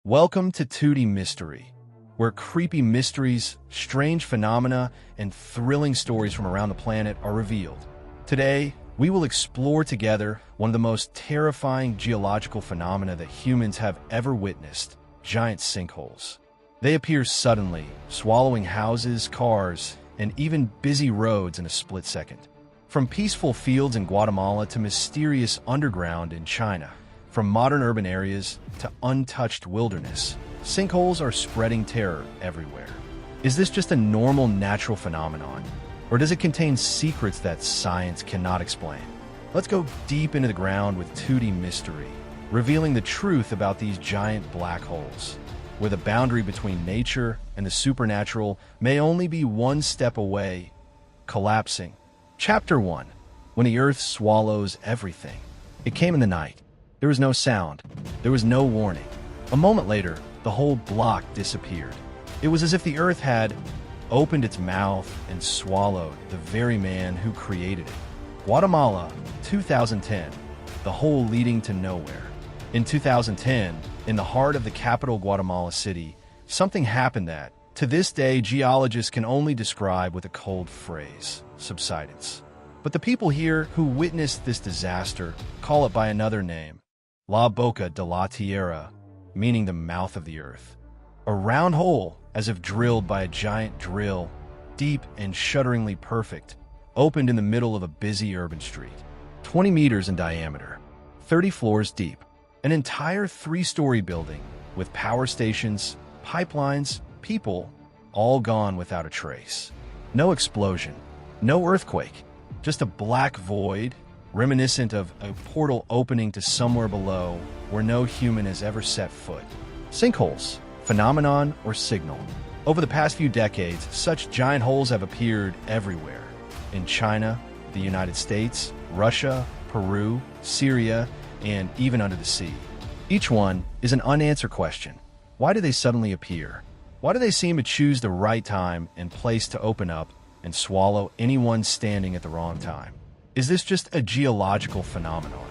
Welcome to 2D Mystery, where creepy mysteries, strange phenomena, and thrilling stories from around the planet are revealed. Today, we will explore together one of the most terrifying geological phenomena that humans have ever witnessed: giant sinkholes. They appear suddenly, swallowing houses, cars, and even busy roads in a split second. From peaceful fields in Guatemala to mysterious underground in China, from modern urban areas to untouched wilderness, sinkholes are spreading terror everywhere. Is this just a normal natural phenomenon, or does it contain secrets that science cannot explain? Let's go deep into the ground with 2D Mystery, revealing the truth about these giant black holes, where the boundary between nature and the supernatural may only be one step away, collapsing. Chapter 1. When the Earth swallows everything. It came in the night. There was no sound. There was no warning. A moment later, the whole block disappeared. It was as if the Earth had opened its mouth and swallowed the very man who created it. Guatemala, 2010. The hole leading to nowhere. In 2010, in the heart of the capital Guatemala City, something happened that, to this day, geologists can only describe with a cold phrase: subsidence. But the people here who witnessed this disaster call it by another name: La Boca de la Tierra, meaning the mouth of the earth. A round hole, as if drilled by a giant drill, deep and shudderingly perfect, opened in the middle of a busy urban street. 20 meters in diameter, 30 floors deep, an entire three-story building with power stations, pipelines, people, all gone without a trace. No explosion, no earthquake, just a black void, reminiscent of a portal opening to somewhere below where no human has ever set foot. Sinkholes, phenomenon or signal. Over the past few decades, such giant holes have appeared everywhere. In China, the United States, Russia, Peru, Syria, and even under the sea. Each one is an unanswered question. Why do they suddenly appear? Why do they seem to choose the right time and place to open up and swallow anyone standing at the wrong time? Is this just a geological phenomenon,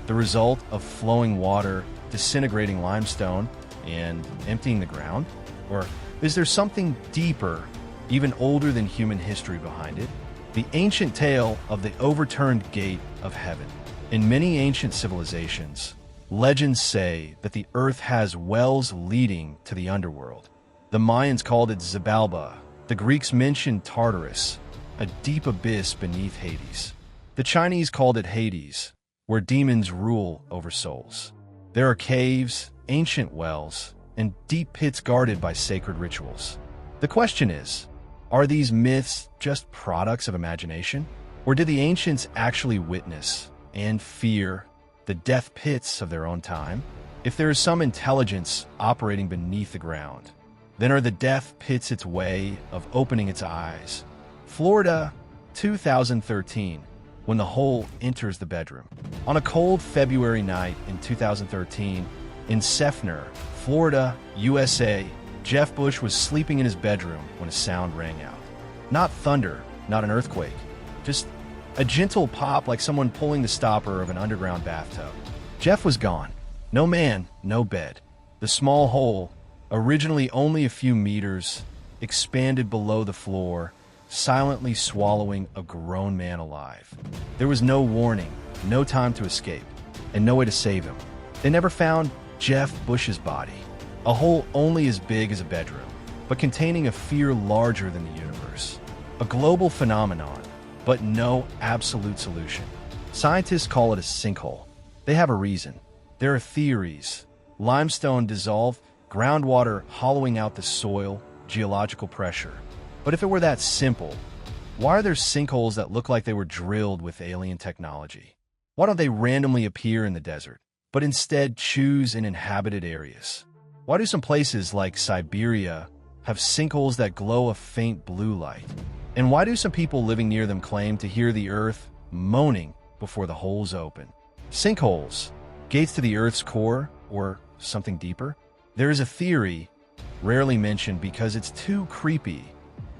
the result of flowing water disintegrating limestone and emptying the ground? Or is there something deeper, even older than human history behind it? The ancient tale of the overturned gate of heaven. In many ancient civilizations, legends say that the earth has wells leading to the underworld. The Mayans called it Xibalba. The Greeks mentioned Tartarus, a deep abyss beneath Hades. The Chinese called it Hades, where demons rule over souls. There are caves, ancient wells, and deep pits guarded by sacred rituals. The question is, are these myths just products of imagination? Or did the ancients actually witness and fear the death pits of their own time? If there is some intelligence operating beneath the ground, then are the death pits its way of opening its eyes? Florida, 2013. When the hole enters the bedroom. On a cold February night in 2013, in Seffner, Florida, USA, Jeff Bush was sleeping in his bedroom when a sound rang out. Not thunder, not an earthquake, just a gentle pop like someone pulling the stopper of an underground bathtub. Jeff was gone. No man, no bed. The small hole, originally only a few meters, expanded below the floor, silently swallowing a grown man alive. There was no warning, no time to escape, and no way to save him. They never found Jeff Bush's body. A hole only as big as a bedroom, but containing a fear larger than the universe. A global phenomenon, but no absolute solution. Scientists call it a sinkhole. They have a reason. There are theories. Limestone dissolved, groundwater hollowing out the soil, geological pressure. But if it were that simple, why are there sinkholes that look like they were drilled with alien technology? Why don't they randomly appear in the desert, but instead choose in inhabited areas? Why do some places like Siberia have sinkholes that glow a faint blue light? And why do some people living near them claim to hear the earth moaning before the holes open? Sinkholes, gates to the earth's core, or something deeper? There is a theory, rarely mentioned because it's too creepy,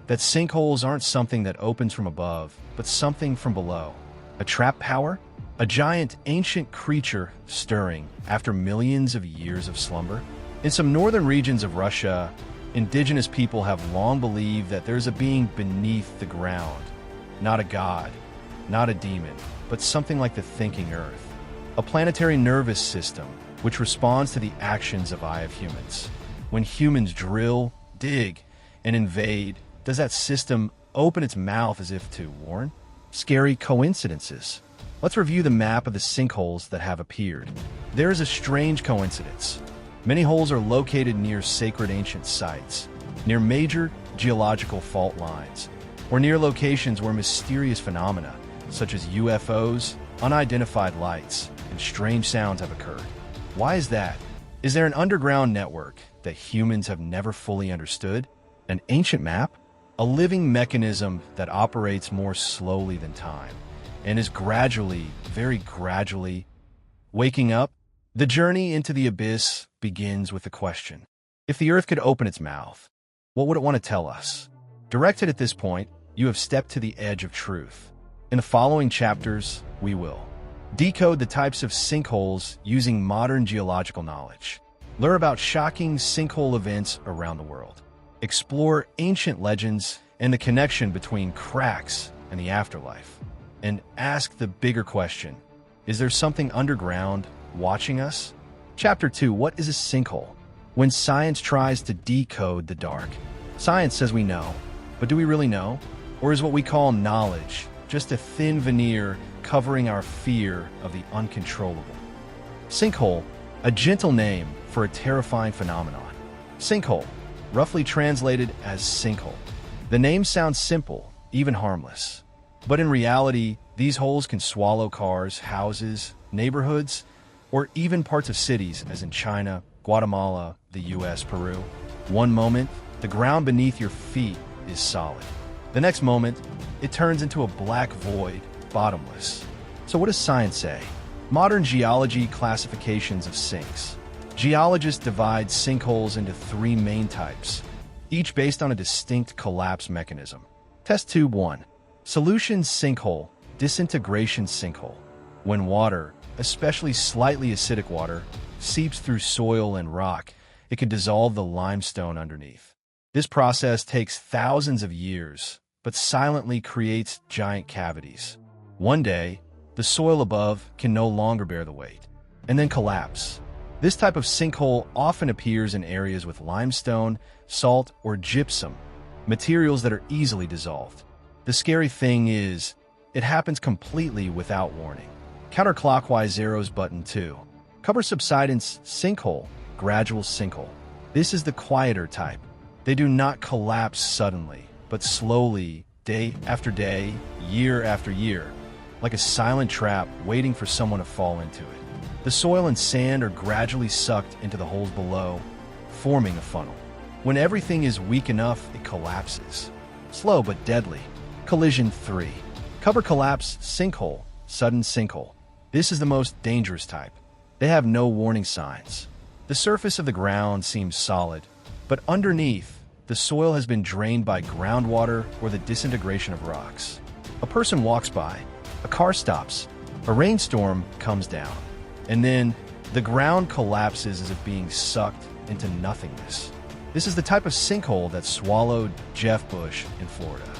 that sinkholes aren't something that opens from above, but something from below. A trap power? A giant, ancient creature stirring after millions of years of slumber? In some northern regions of Russia, indigenous people have long believed that there's a being beneath the ground. Not a god, not a demon, but something like the thinking earth. A planetary nervous system which responds to the actions of humans. When humans drill, dig, and invade, does that system open its mouth as if to warn? Scary coincidences. Let's review the map of the sinkholes that have appeared. There is a strange coincidence. Many holes are located near sacred ancient sites, near major geological fault lines, or near locations where mysterious phenomena, such as UFOs, unidentified lights, and strange sounds have occurred. Why is that? Is there an underground network that humans have never fully understood? An ancient map? A living mechanism that operates more slowly than time, and is gradually, very gradually, waking up? The journey into the abyss begins with the question: if the Earth could open its mouth, what would it want to tell us? Directed at this point, you have stepped to the edge of truth. In the following chapters, we will decode the types of sinkholes using modern geological knowledge, learn about shocking sinkhole events around the world, explore ancient legends and the connection between cracks and the afterlife, and ask the bigger question: is there something underground watching us? Chapter 2: What is a sinkhole? When science tries to decode the dark. Science says we know, but do we really know? Or is what we call knowledge just a thin veneer covering our fear of the uncontrollable? Sinkhole, a gentle name for a terrifying phenomenon. Sinkhole, roughly translated as sinkhole. The name sounds simple, even harmless. But in reality, these holes can swallow cars, houses, neighborhoods, or even parts of cities, as in China, Guatemala, the US, Peru. One moment, the ground beneath your feet is solid. The next moment, it turns into a black void, bottomless. So what does science say? Modern geology classifications of sinks. Geologists divide sinkholes into 3 main types, each based on a distinct collapse mechanism. Test tube 1. Solution sinkhole, disintegration sinkhole. When water, especially slightly acidic water, seeps through soil and rock, it can dissolve the limestone underneath. This process takes thousands of years, but silently creates giant cavities. One day, the soil above can no longer bear the weight, and then collapse. This type of sinkhole often appears in areas with limestone, salt, or gypsum, materials that are easily dissolved. The scary thing is, it happens completely without warning. Counterclockwise arrows button 2. Cover subsidence sinkhole, gradual sinkhole. This is the quieter type. They do not collapse suddenly, but slowly, day after day, year after year, like a silent trap waiting for someone to fall into it. The soil and sand are gradually sucked into the holes below, forming a funnel. When everything is weak enough, it collapses. Slow but deadly. Collision 3. Cover collapse sinkhole, sudden sinkhole. This is the most dangerous type. They have no warning signs. The surface of the ground seems solid, but underneath, the soil has been drained by groundwater or the disintegration of rocks. A person walks by, a car stops, a rainstorm comes down, and then the ground collapses as if being sucked into nothingness. This is the type of sinkhole that swallowed Jeff Bush in Florida,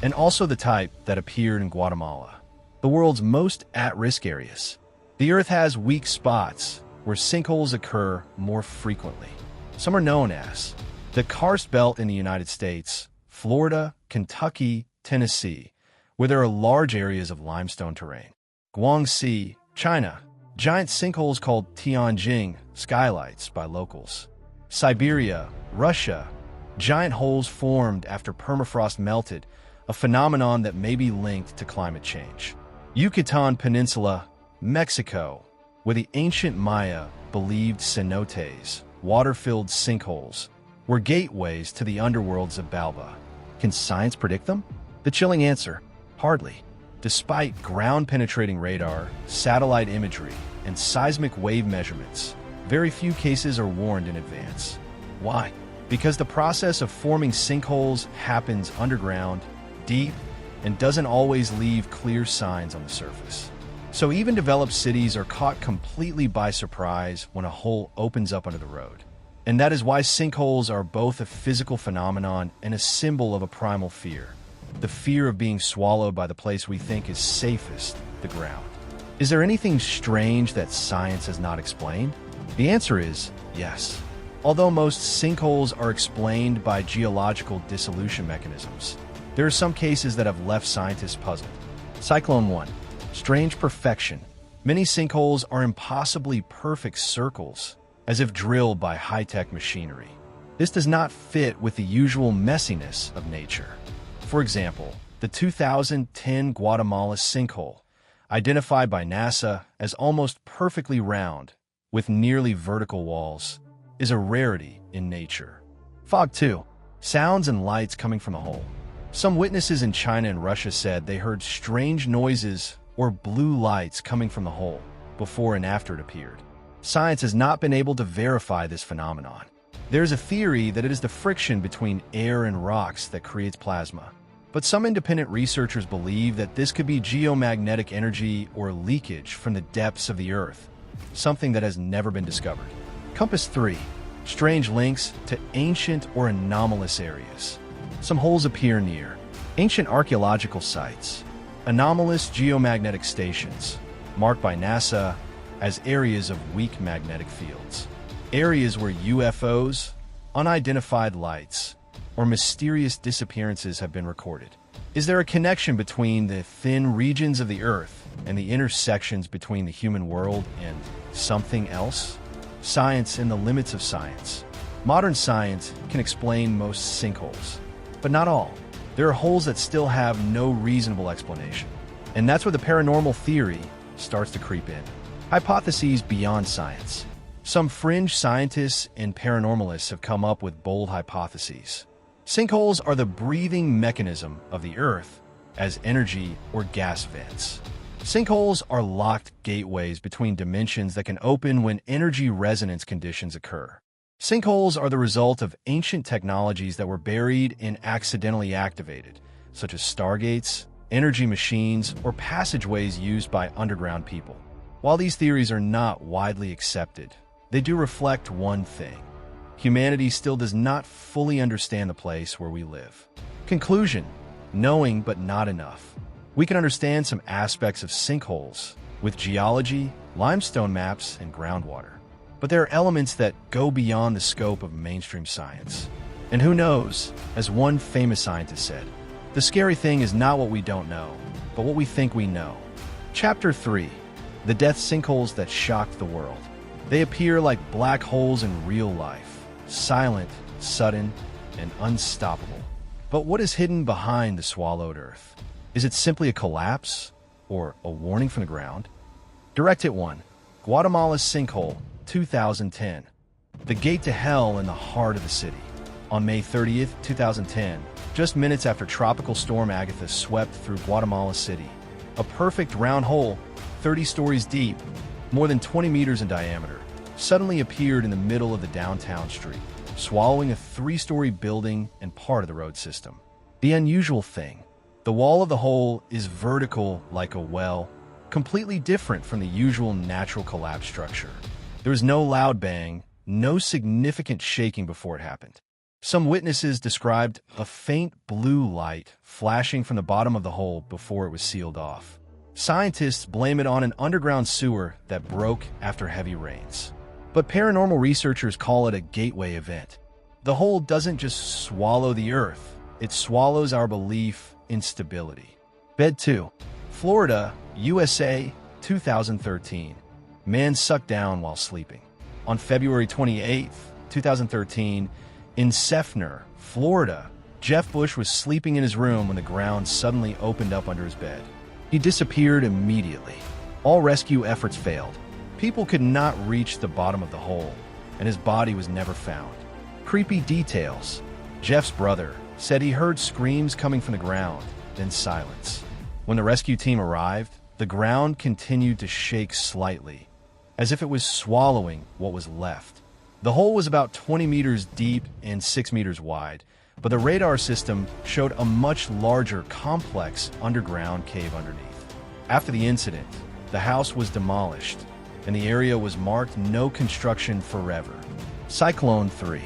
and also the type that appeared in Guatemala, the world's most at-risk areas. The Earth has weak spots where sinkholes occur more frequently. Some are known as the Karst Belt in the United States, Florida, Kentucky, Tennessee, where there are large areas of limestone terrain. Guangxi, China, giant sinkholes called Tianjin skylights by locals. Siberia, Russia, giant holes formed after permafrost melted, a phenomenon that may be linked to climate change. Yucatan Peninsula, Mexico, where the ancient Maya believed cenotes, water-filled sinkholes, were gateways to the underworlds of Balba. Can science predict them? The chilling answer: hardly. Despite ground-penetrating radar, satellite imagery, and seismic wave measurements, very few cases are warned in advance. Why? Because the process of forming sinkholes happens underground, deep, and doesn't always leave clear signs on the surface. So even developed cities are caught completely by surprise when a hole opens up under the road. And that is why sinkholes are both a physical phenomenon and a symbol of a primal fear. The fear of being swallowed by the place we think is safest, the ground. Is there anything strange that science has not explained? The answer is yes. Although most sinkholes are explained by geological dissolution mechanisms, there are some cases that have left scientists puzzled. Cyclone 1. Strange perfection. Many sinkholes are impossibly perfect circles, as if drilled by high-tech machinery. This does not fit with the usual messiness of nature. For example, the 2010 Guatemala sinkhole, identified by NASA as almost perfectly round, with nearly vertical walls, is a rarity in nature. Fog 2. Sounds and lights coming from the hole. Some witnesses in China and Russia said they heard strange noises or blue lights coming from the hole before and after it appeared. Science has not been able to verify this phenomenon. There is a theory that it is the friction between air and rocks that creates plasma. But some independent researchers believe that this could be geomagnetic energy or leakage from the depths of the Earth, something that has never been discovered. Compass 3. Strange links to ancient or anomalous areas. Some holes appear near ancient archaeological sites, anomalous geomagnetic stations, marked by NASA as areas of weak magnetic fields, areas where UFOs, unidentified lights, or mysterious disappearances have been recorded. Is there a connection between the thin regions of the Earth and the intersections between the human world and something else? Science and the limits of science. Modern science can explain most sinkholes, but not all. There are holes that still have no reasonable explanation. And that's where the paranormal theory starts to creep in. Hypotheses beyond science. Some fringe scientists and paranormalists have come up with bold hypotheses. Sinkholes are the breathing mechanism of the Earth as energy or gas vents. Sinkholes are locked gateways between dimensions that can open when energy resonance conditions occur. Sinkholes are the result of ancient technologies that were buried and accidentally activated, such as stargates, energy machines, or passageways used by underground people. While these theories are not widely accepted, they do reflect one thing. Humanity still does not fully understand the place where we live. Conclusion: knowing but not enough. We can understand some aspects of sinkholes with geology, limestone maps, and groundwater. But there are elements that go beyond the scope of mainstream science. And who knows, as one famous scientist said, the scary thing is not what we don't know, but what we think we know. Chapter 3. The death sinkholes that shocked the world. They appear like black holes in real life, silent, sudden, and unstoppable. But what is hidden behind the swallowed Earth? Is it simply a collapse or a warning from the ground? Direct Hit 1. Guatemala's Sinkhole, 2010. The gate to hell in the heart of the city. On May 30th, 2010, just minutes after Tropical Storm Agatha swept through Guatemala City, a perfect round hole, 30 stories deep, more than 20 meters in diameter, suddenly appeared in the middle of the downtown street, swallowing a 3-story building and part of the road system. The unusual thing: the wall of the hole is vertical like a well, completely different from the usual natural collapse structure. There was no loud bang, no significant shaking before it happened. Some witnesses described a faint blue light flashing from the bottom of the hole before it was sealed off. Scientists blame it on an underground sewer that broke after heavy rains. But paranormal researchers call it a gateway event. The hole doesn't just swallow the Earth, it swallows our belief in stability. Bed 2. Florida, USA, 2013. Man sucked down while sleeping. On February 28, 2013, in Seffner, Florida, Jeff Bush was sleeping in his room when the ground suddenly opened up under his bed. He disappeared immediately. All rescue efforts failed. People could not reach the bottom of the hole, and his body was never found. Creepy details. Jeff's brother said he heard screams coming from the ground, then silence. When the rescue team arrived, the ground continued to shake slightly, as if it was swallowing what was left. The hole was about 20 meters deep and 6 meters wide, but the radar system showed a much larger, complex underground cave underneath. After the incident, the house was demolished, and the area was marked no construction forever. Cyclone 3.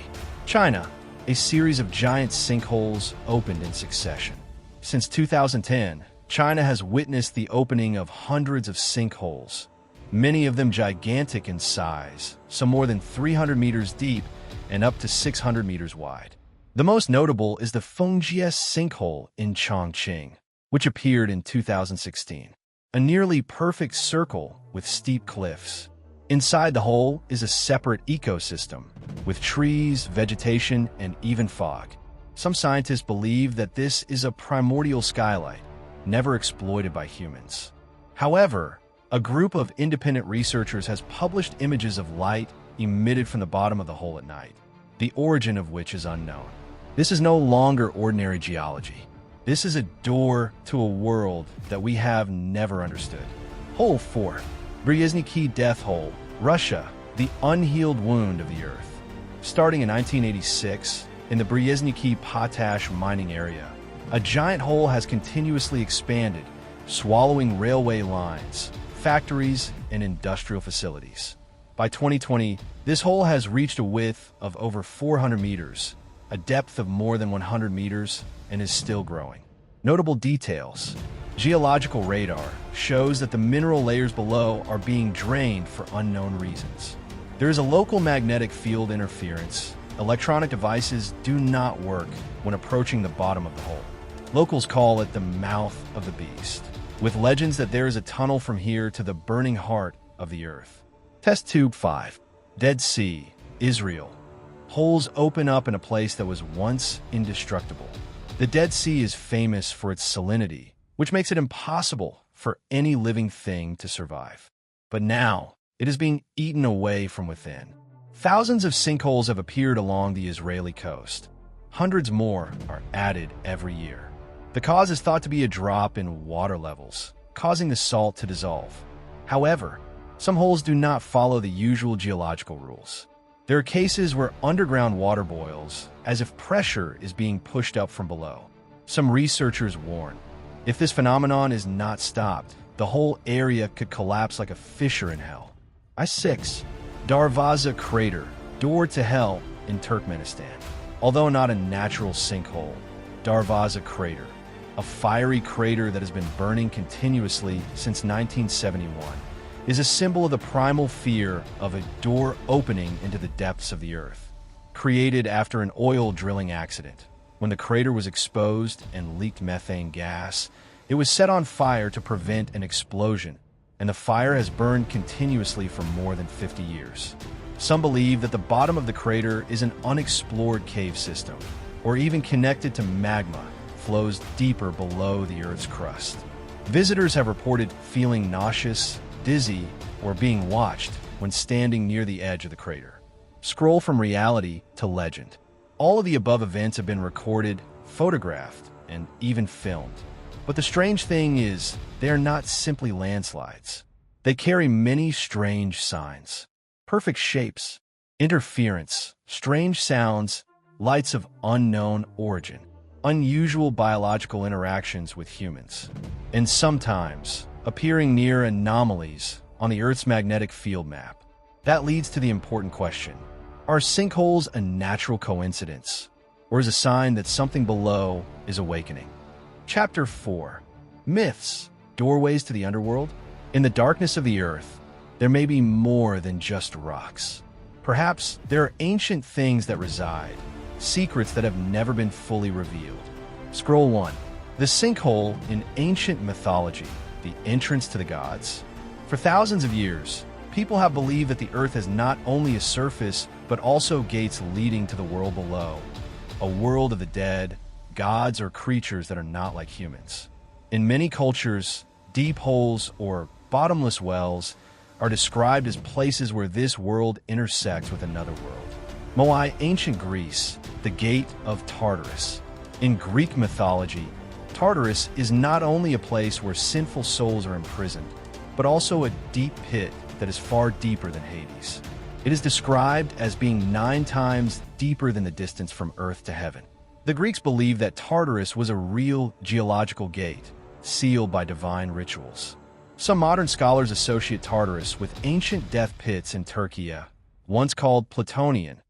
China. A series of giant sinkholes opened in succession. Since 2010, China has witnessed the opening of hundreds of sinkholes, many of them gigantic in size, some more than 300 meters deep and up to 600 meters wide. The most notable is the Fengjie sinkhole in Chongqing, which appeared in 2016. A nearly perfect circle with steep cliffs. Inside the hole is a separate ecosystem, with trees, vegetation, and even fog. Some scientists believe that this is a primordial skylight, never exploited by humans. However, a group of independent researchers has published images of light emitted from the bottom of the hole at night, the origin of which is unknown. This is no longer ordinary geology. This is a door to a world that we have never understood. Hole 4. Bryezniki Death Hole, Russia, the unhealed wound of the Earth. Starting in 1986, in the Bryezniki potash mining area, a giant hole has continuously expanded, swallowing railway lines, factories, and industrial facilities. By 2020, this hole has reached a width of over 400 meters, a depth of more than 100 meters, and is still growing. Notable details. Geological radar shows that the mineral layers below are being drained for unknown reasons. There is a local magnetic field interference. Electronic devices do not work when approaching the bottom of the hole. Locals call it the mouth of the beast, with legends that there is a tunnel from here to the burning heart of the earth. Test Tube 5. Dead Sea, Israel. Holes open up in a place that was once indestructible. The Dead Sea is famous for its salinity, which makes it impossible for any living thing to survive. But now, it is being eaten away from within. Thousands of sinkholes have appeared along the Israeli coast. Hundreds more are added every year. The cause is thought to be a drop in water levels, causing the salt to dissolve. However, some holes do not follow the usual geological rules. There are cases where underground water boils, as if pressure is being pushed up from below. Some researchers warn, if this phenomenon is not stopped, the whole area could collapse like a fissure in hell. I-6. Darvaza Crater, Door to Hell in Turkmenistan. Although not a natural sinkhole, Darvaza Crater, a fiery crater that has been burning continuously since 1971, is a symbol of the primal fear of a door opening into the depths of the earth. Created after an oil drilling accident, when the crater was exposed and leaked methane gas, it was set on fire to prevent an explosion, and the fire has burned continuously for more than 50 years. Some believe that the bottom of the crater is an unexplored cave system, or even connected to magma, flows deeper below the Earth's crust. Visitors have reported feeling nauseous, dizzy, or being watched when standing near the edge of the crater. Scroll from reality to legend. All of the above events have been recorded, photographed, and even filmed. But the strange thing is, they are not simply landslides. They carry many strange signs. Perfect shapes, interference, strange sounds, lights of unknown origin, unusual biological interactions with humans, and sometimes appearing near anomalies on the Earth's magnetic field map. That leads to the important question: are sinkholes a natural coincidence, or is a sign that something below is awakening? Chapter 4. Myths, Doorways to the Underworld. In the darkness of the Earth, there may be more than just rocks. Perhaps there are ancient things that reside, secrets that have never been fully revealed. Scroll 1. The sinkhole in ancient mythology, the entrance to the gods. For thousands of years, people have believed that the Earth is not only a surface, but also gates leading to the world below, a world of the dead, gods, or creatures that are not like humans. In many cultures, deep holes or bottomless wells are described as places where this world intersects with another world. Moai, ancient Greece, the gate of Tartarus. In Greek mythology, Tartarus is not only a place where sinful souls are imprisoned, but also a deep pit that is far deeper than Hades. It is described as being 9 times deeper than the distance from Earth to heaven. The Greeks believed that Tartarus was a real geological gate, sealed by divine rituals. Some modern scholars associate Tartarus with ancient death pits in Turkey, once called Plutonian,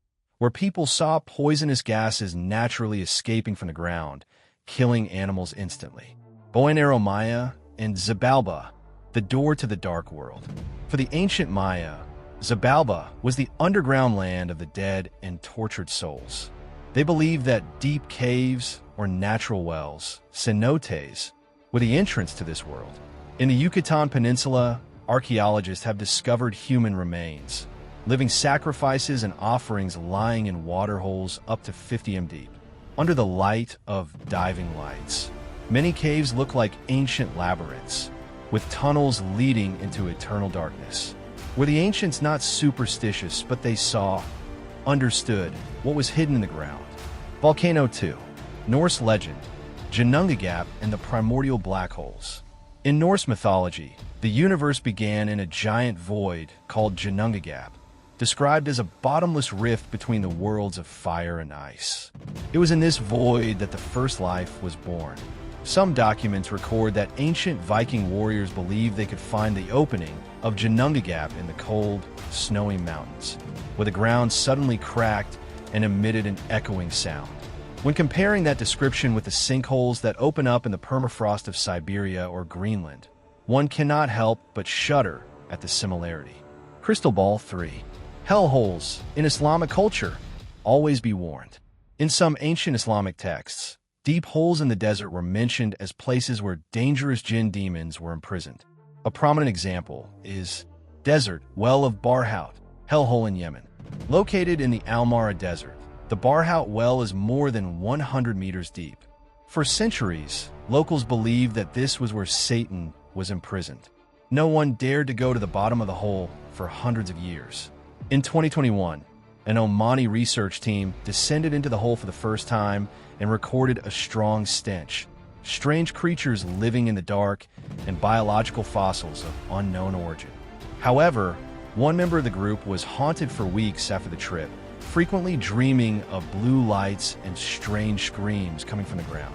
where people saw poisonous gases naturally escaping from the ground, killing animals instantly. Boinero Maya and Xibalba, the door to the dark world. For the ancient Maya, Xibalba was the underground land of the dead and tortured souls. They believed that deep caves or natural wells, cenotes, were the entrance to this world. In the Yucatan Peninsula, archaeologists have discovered human remains, living sacrifices and offerings lying in water holes up to 50 m deep, under the light of diving lights. Many caves look like ancient labyrinths, with tunnels leading into eternal darkness. Were the ancients not superstitious, but they saw, understood what was hidden in the ground? Volcano 2, Norse legend, Ginnungagap and the primordial black holes. In Norse mythology, the universe began in a giant void called Ginnungagap, described as a bottomless rift between the worlds of fire and ice. It was in this void that the first life was born. Some documents record that ancient Viking warriors believed they could find the opening of Ginnungagap in the cold, snowy mountains, where the ground suddenly cracked and emitted an echoing sound. When comparing that description with the sinkholes that open up in the permafrost of Siberia or Greenland, one cannot help but shudder at the similarity. Crystal Ball 3. Hellholes in Islamic culture. Always be warned. In some ancient Islamic texts, deep holes in the desert were mentioned as places where dangerous jinn demons were imprisoned. A prominent example is Desert Well of Barhout, hellhole in Yemen. Located in the Al-Mara Desert, the Barhout well is more than 100 meters deep. For centuries, locals believed that this was where Satan was imprisoned. No one dared to go to the bottom of the hole for hundreds of years. In 2021, an Omani research team descended into the hole for the first time and recorded a strong stench, strange creatures living in the dark, and biological fossils of unknown origin. However, one member of the group was haunted for weeks after the trip, frequently dreaming of blue lights and strange screams coming from the ground.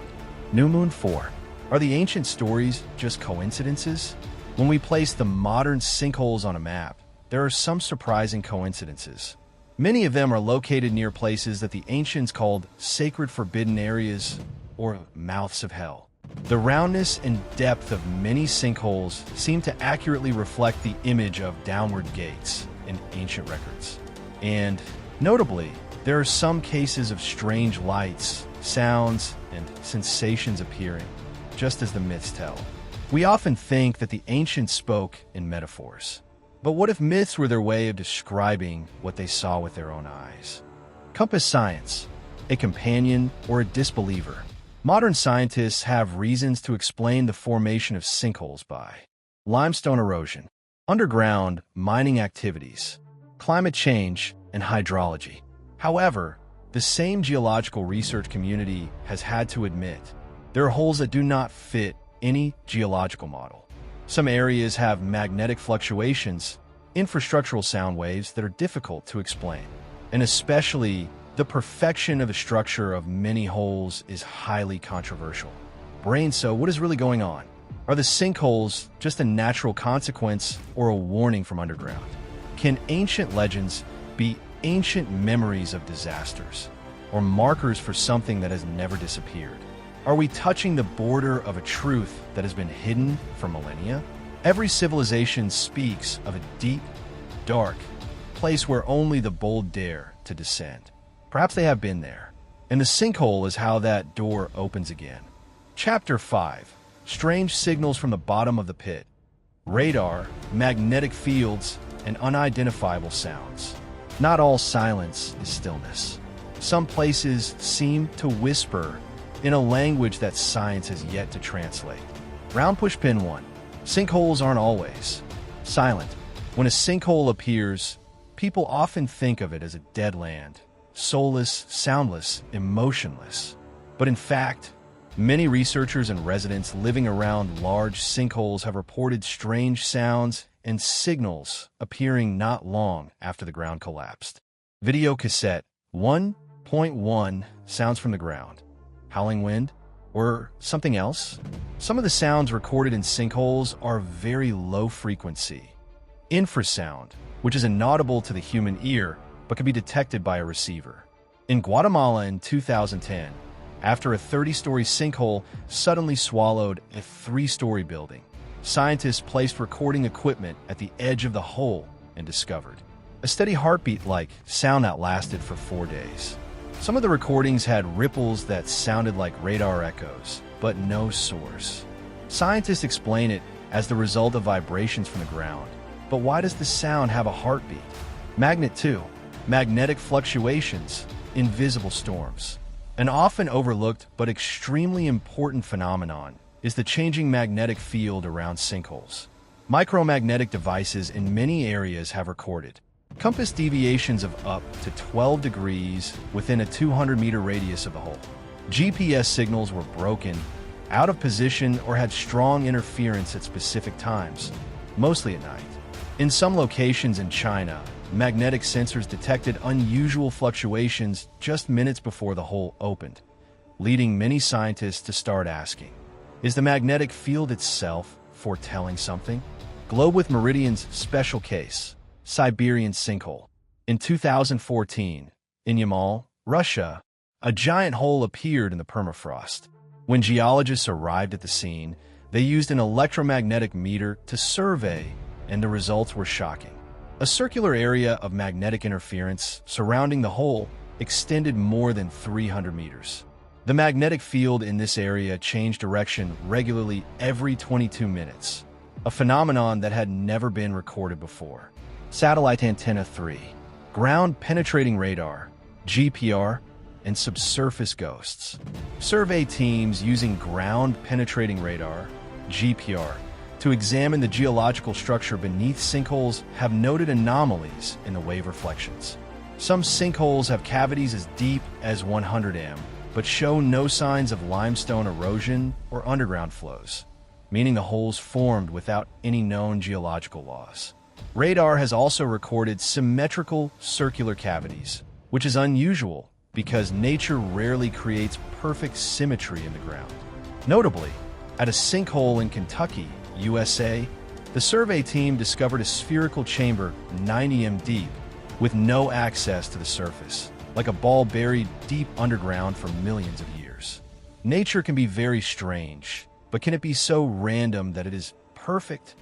New Moon 4. Are the ancient stories just coincidences? When we place the modern sinkholes on a map, there are some surprising coincidences. Many of them are located near places that the ancients called sacred forbidden areas or mouths of hell. The roundness and depth of many sinkholes seem to accurately reflect the image of downward gates in ancient records. And notably, there are some cases of strange lights, sounds, and sensations appearing, just as the myths tell. We often think that the ancients spoke in metaphors. But what if myths were their way of describing what they saw with their own eyes? Compass science, a companion or a disbeliever. Modern scientists have reasons to explain the formation of sinkholes by limestone erosion, underground mining activities, climate change, and hydrology. However, the same geological research community has had to admit there are holes that do not fit any geological model. Some areas have magnetic fluctuations, infrastructural sound waves that are difficult to explain, and especially the perfection of the structure of many holes is highly controversial. So what is really going on? Are the sinkholes just a natural consequence or a warning from underground? Can ancient legends be ancient memories of disasters or markers for something that has never disappeared? Are we touching the border of a truth that has been hidden for millennia? Every civilization speaks of a deep, dark place where only the bold dare to descend. Perhaps they have been there, and the sinkhole is how that door opens again. Chapter 5. Strange signals from the bottom of the pit. Radar, magnetic fields, and unidentifiable sounds. Not all silence is stillness. Some places seem to whisper in a language that science has yet to translate. Round push pin 1. Sinkholes aren't always silent. When a sinkhole appears, people often think of it as a dead land, soulless, soundless, emotionless. But in fact, many researchers and residents living around large sinkholes have reported strange sounds and signals appearing not long after the ground collapsed. Video cassette 1.1 Sounds from the ground. Howling wind, or something else? Some of the sounds recorded in sinkholes are very low frequency. Infrasound, which is inaudible to the human ear, but can be detected by a receiver. In Guatemala in 2010, after a 30-story sinkhole suddenly swallowed a 3-story building, scientists placed recording equipment at the edge of the hole and discovered a steady heartbeat-like sound that lasted for 4 days. Some of the recordings had ripples that sounded like radar echoes, but no source. Scientists explain it as the result of vibrations from the ground. But why does the sound have a heartbeat? Magnetic fluctuations, invisible storms. An often overlooked but extremely important phenomenon is the changing magnetic field around sinkholes. Micromagnetic devices in many areas have recorded compass deviations of up to 12 degrees within a 200-meter radius of the hole. GPS signals were broken, out of position, or had strong interference at specific times, mostly at night. In some locations in China, magnetic sensors detected unusual fluctuations just minutes before the hole opened, leading many scientists to start asking, is the magnetic field itself foretelling something? Globe with Meridian's special case, Siberian sinkhole. In 2014, in Yamal, Russia, a giant hole appeared in the permafrost. When geologists arrived at the scene, they used an electromagnetic meter to survey, and the results were shocking. A circular area of magnetic interference surrounding the hole extended more than 300 meters. The magnetic field in this area changed direction regularly every 22 minutes, a phenomenon that had never been recorded before. Satellite Antenna 3, Ground-Penetrating Radar, GPR, and Subsurface Ghosts. Survey teams using ground-penetrating radar, GPR, to examine the geological structure beneath sinkholes have noted anomalies in the wave reflections. Some sinkholes have cavities as deep as 100 m, but show no signs of limestone erosion or underground flows, meaning the holes formed without any known geological laws. Radar has also recorded symmetrical circular cavities, which is unusual because nature rarely creates perfect symmetry in the ground. Notably, at a sinkhole in Kentucky, USA, the survey team discovered a spherical chamber 90 m deep with no access to the surface, like a ball buried deep underground for millions of years. Nature can be very strange, but can it be so random that it is perfect?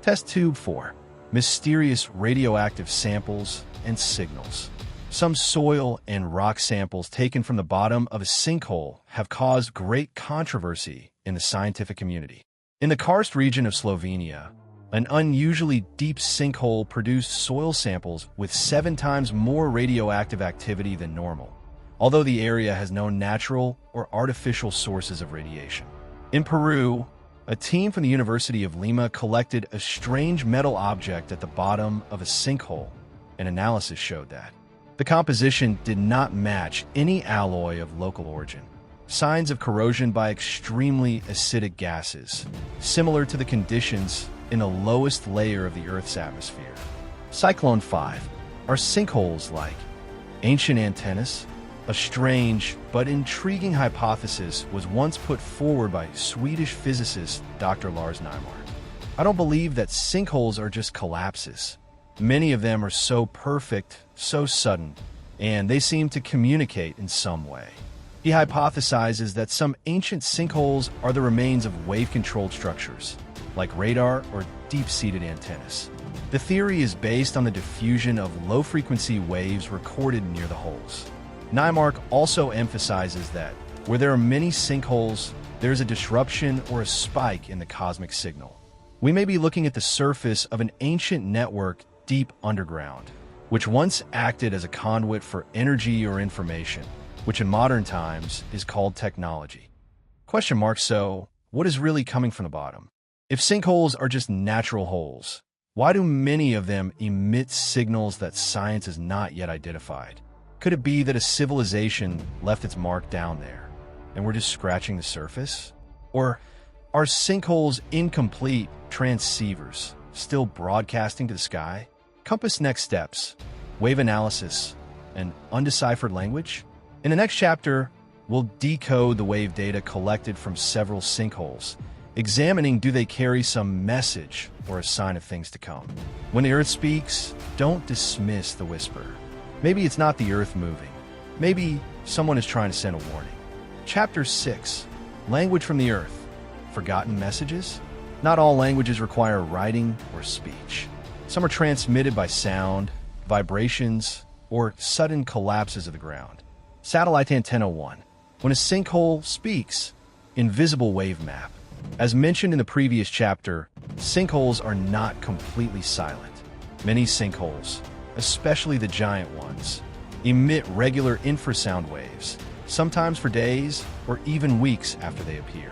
Test tube 4. Mysterious radioactive samples and signals. Some soil and rock samples taken from the bottom of a sinkhole have caused great controversy in the scientific community. In the karst region of Slovenia, an unusually deep sinkhole produced soil samples with 7 times more radioactive activity than normal, although the area has no natural or artificial sources of radiation. In Peru, a team from the University of Lima collected a strange metal object at the bottom of a sinkhole, and analysis showed that the composition did not match any alloy of local origin. Signs of corrosion by extremely acidic gases, similar to the conditions in the lowest layer of the Earth's atmosphere. Cyclone 5. Are sinkholes like ancient antennas? A strange but intriguing hypothesis was once put forward by Swedish physicist Dr. Lars Nymark. I don't believe that sinkholes are just collapses. Many of them are so perfect, so sudden, and they seem to communicate in some way. He hypothesizes that some ancient sinkholes are the remains of wave-controlled structures, like radar or deep-seated antennas. The theory is based on the diffusion of low-frequency waves recorded near the holes. Nymark also emphasizes that where there are many sinkholes, there's a disruption or a spike in the cosmic signal. We may be looking at the surface of an ancient network deep underground, which once acted as a conduit for energy or information, which in modern times is called technology. So, what is really coming from the bottom? If sinkholes are just natural holes, why do many of them emit signals that science has not yet identified? Could it be that a civilization left its mark down there, and we're just scratching the surface? Or are sinkholes incomplete transceivers, still broadcasting to the sky? Compass next steps, wave analysis, and undeciphered language? In the next chapter, we'll decode the wave data collected from several sinkholes, examining do they carry some message or a sign of things to come. When the Earth speaks, don't dismiss the whisper. Maybe it's not the Earth moving. Maybe someone is trying to send a warning. Chapter 6. Language from the Earth. Forgotten messages? Not all languages require writing or speech. Some are transmitted by sound, vibrations, or sudden collapses of the ground. Satellite Antenna 1. When a sinkhole speaks, invisible wave map. As mentioned in the previous chapter, sinkholes are not completely silent. Many sinkholes, especially the giant ones, emit regular infrasound waves, sometimes for days or even weeks after they appear.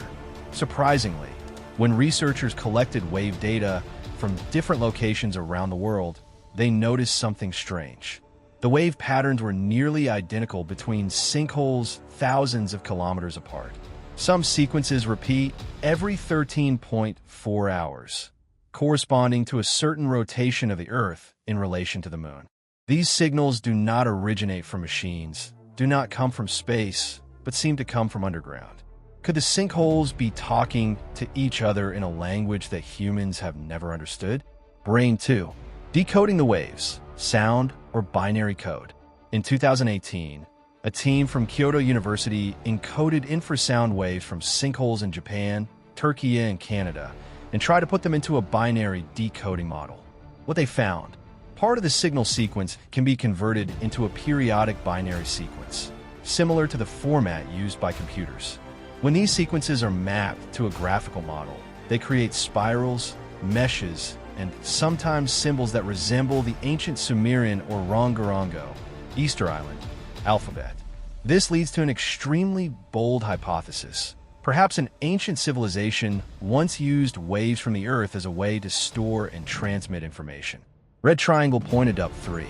Surprisingly, when researchers collected wave data from different locations around the world, they noticed something strange. The wave patterns were nearly identical between sinkholes thousands of kilometers apart. Some sequences repeat every 13.4 hours, corresponding to a certain rotation of the Earth in relation to the Moon. These signals do not originate from machines, do not come from space, but seem to come from underground. Could the sinkholes be talking to each other in a language that humans have never understood? Brain 2. Decoding the waves, sound, or binary code. In 2018, a team from Kyoto University encoded infrasound waves from sinkholes in Japan, Turkey, and Canada, and tried to put them into a binary decoding model. What they found: part of the signal sequence can be converted into a periodic binary sequence, similar to the format used by computers. When these sequences are mapped to a graphical model, they create spirals, meshes, and sometimes symbols that resemble the ancient Sumerian or Rongorongo, Easter Island, alphabet. This leads to an extremely bold hypothesis. Perhaps an ancient civilization once used waves from the Earth as a way to store and transmit information. Red triangle pointed up 3.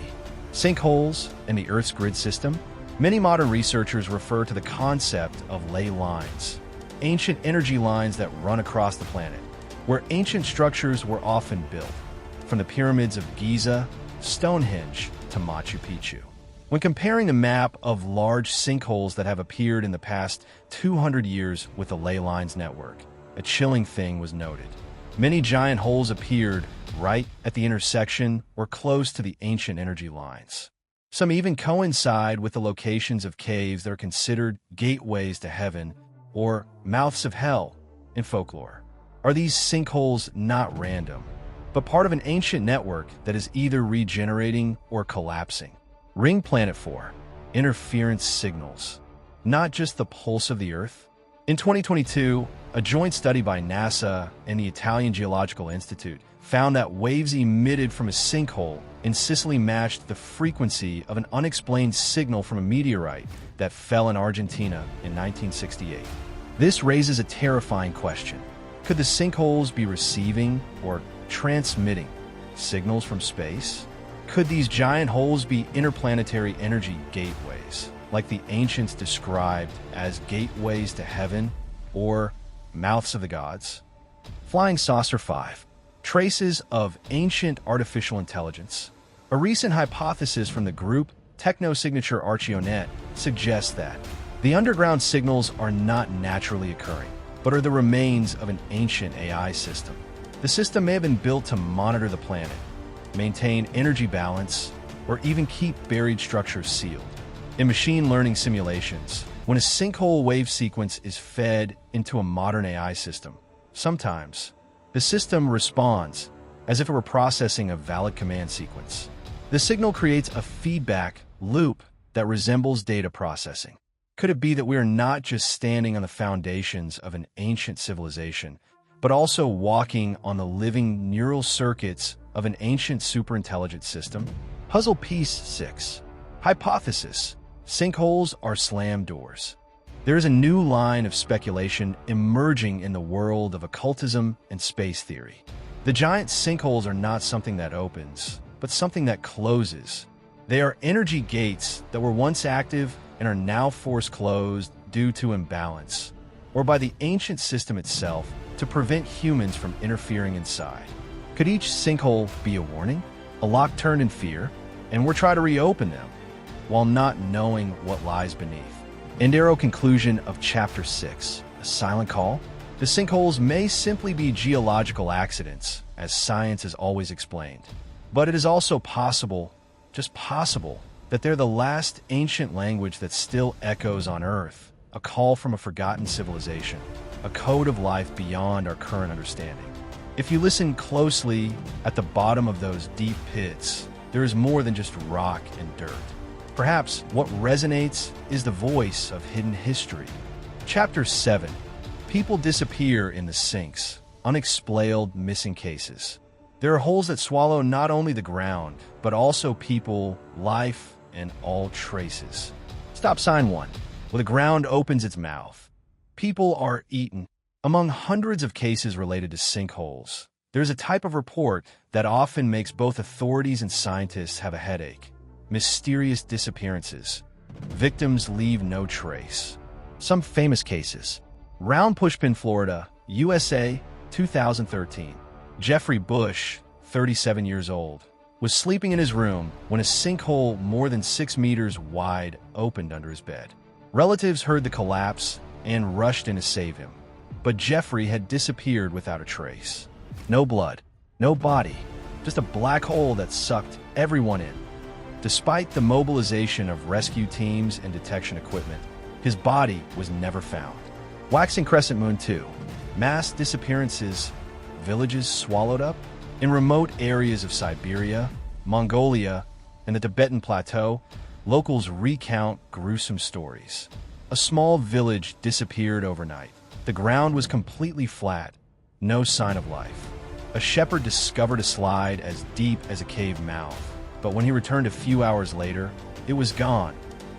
Sinkholes and the Earth's grid system. Many modern researchers refer to the concept of ley lines, ancient energy lines that run across the planet, where ancient structures were often built, from the pyramids of Giza, Stonehenge, to Machu Picchu. When comparing the map of large sinkholes that have appeared in the past 200 years with the ley lines network, a chilling thing was noted. Many giant holes appeared right at the intersection or close to the ancient energy lines. Some even coincide with the locations of caves that are considered gateways to heaven or mouths of hell in folklore. Are these sinkholes not random, but part of an ancient network that is either regenerating or collapsing? Ring Planet 4. Interference signals. Not just the pulse of the Earth. In 2022, a joint study by NASA and the Italian Geological Institute found that waves emitted from a sinkhole in Sicily matched the frequency of an unexplained signal from a meteorite that fell in Argentina in 1968. This raises a terrifying question. Could the sinkholes be receiving or transmitting signals from space? Could these giant holes be interplanetary energy gateways, like the ancients described as gateways to heaven or mouths of the gods? Flying Saucer 5. Traces of ancient artificial intelligence. A recent hypothesis from the group Technosignature Archionet suggests that the underground signals are not naturally occurring, but are the remains of an ancient AI system. The system may have been built to monitor the planet, maintain energy balance, or even keep buried structures sealed. In machine learning simulations, when a sinkhole wave sequence is fed into a modern AI system, sometimes the system responds as if it were processing a valid command sequence. The signal creates a feedback loop that resembles data processing. Could it be that we are not just standing on the foundations of an ancient civilization, but also walking on the living neural circuits of an ancient superintelligent system? Puzzle Piece 6. Hypothesis. Sinkholes are slam doors. There is a new line of speculation emerging in the world of occultism and space theory. The giant sinkholes are not something that opens, but something that closes. They are energy gates that were once active and are now forced closed due to imbalance, or by the ancient system itself to prevent humans from interfering inside. Could each sinkhole be a warning, a lock turned in fear, and we're trying to reopen them, while not knowing what lies beneath? End arrow conclusion of Chapter 6, a silent call? The sinkholes may simply be geological accidents, as science has always explained. But it is also possible, just possible, that they're the last ancient language that still echoes on Earth, a call from a forgotten civilization, a code of life beyond our current understanding. If you listen closely, at the bottom of those deep pits, there is more than just rock and dirt. Perhaps what resonates is the voice of hidden history. Chapter 7. People disappear in the sinks, unexplained missing cases. There are holes that swallow not only the ground, but also people, life, and all traces. Stop sign 1. Where the ground opens its mouth. People are eaten. Among hundreds of cases related to sinkholes, there's a type of report that often makes both authorities and scientists have a headache. Mysterious disappearances. Victims leave no trace. Some famous cases. Round Pushpin, Florida, USA, 2013. Jeffrey Bush, 37 years old, was sleeping in his room when a sinkhole more than 6 meters wide opened under his bed. Relatives heard the collapse and rushed in to save him. But Jeffrey had disappeared without a trace. No blood, no body, just a black hole that sucked everyone in. Despite the mobilization of rescue teams and detection equipment, his body was never found. Waxing Crescent Moon 2. Mass disappearances, villages swallowed up. In remote areas of Siberia, Mongolia, and the Tibetan Plateau, locals recount gruesome stories. A small village disappeared overnight. The ground was completely flat, no sign of life. A shepherd discovered a slide as deep as a cave mouth, but when he returned a few hours later, it was gone,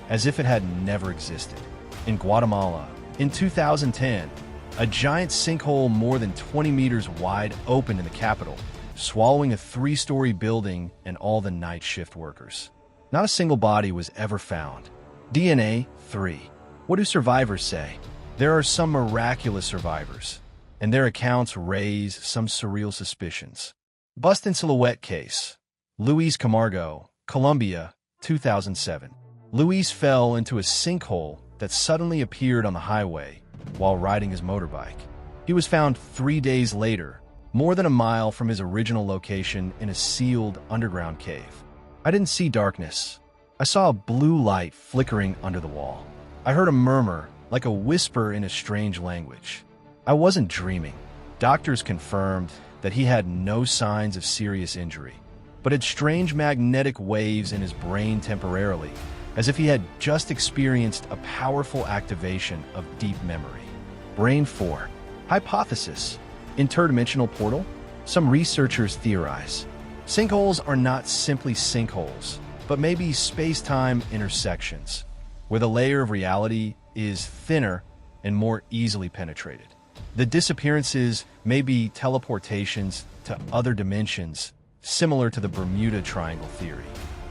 as if it had never existed. In Guatemala, in 2010, a giant sinkhole more than 20 meters wide opened in the capital, swallowing a 3-story building and all the night shift workers. Not a single body was ever found. DNA 3. What do survivors say? There are some miraculous survivors, and their accounts raise some surreal suspicions. Bust in Silhouette case. Luis Camargo, Colombia, 2007. Luis fell into a sinkhole that suddenly appeared on the highway while riding his motorbike. He was found 3 days later, more than a mile from his original location in a sealed underground cave. I didn't see darkness. I saw a blue light flickering under the wall. I heard a murmur, like a whisper in a strange language. I wasn't dreaming. Doctors confirmed that he had no signs of serious injury, but had strange magnetic waves in his brain temporarily, as if he had just experienced a powerful activation of deep memory. Brain 4. Hypothesis. Interdimensional portal? Some researchers theorize. Sinkholes are not simply sinkholes, but maybe space-time intersections, where the layer of reality is thinner and more easily penetrated. The disappearances may be teleportations to other dimensions, similar to the Bermuda Triangle theory.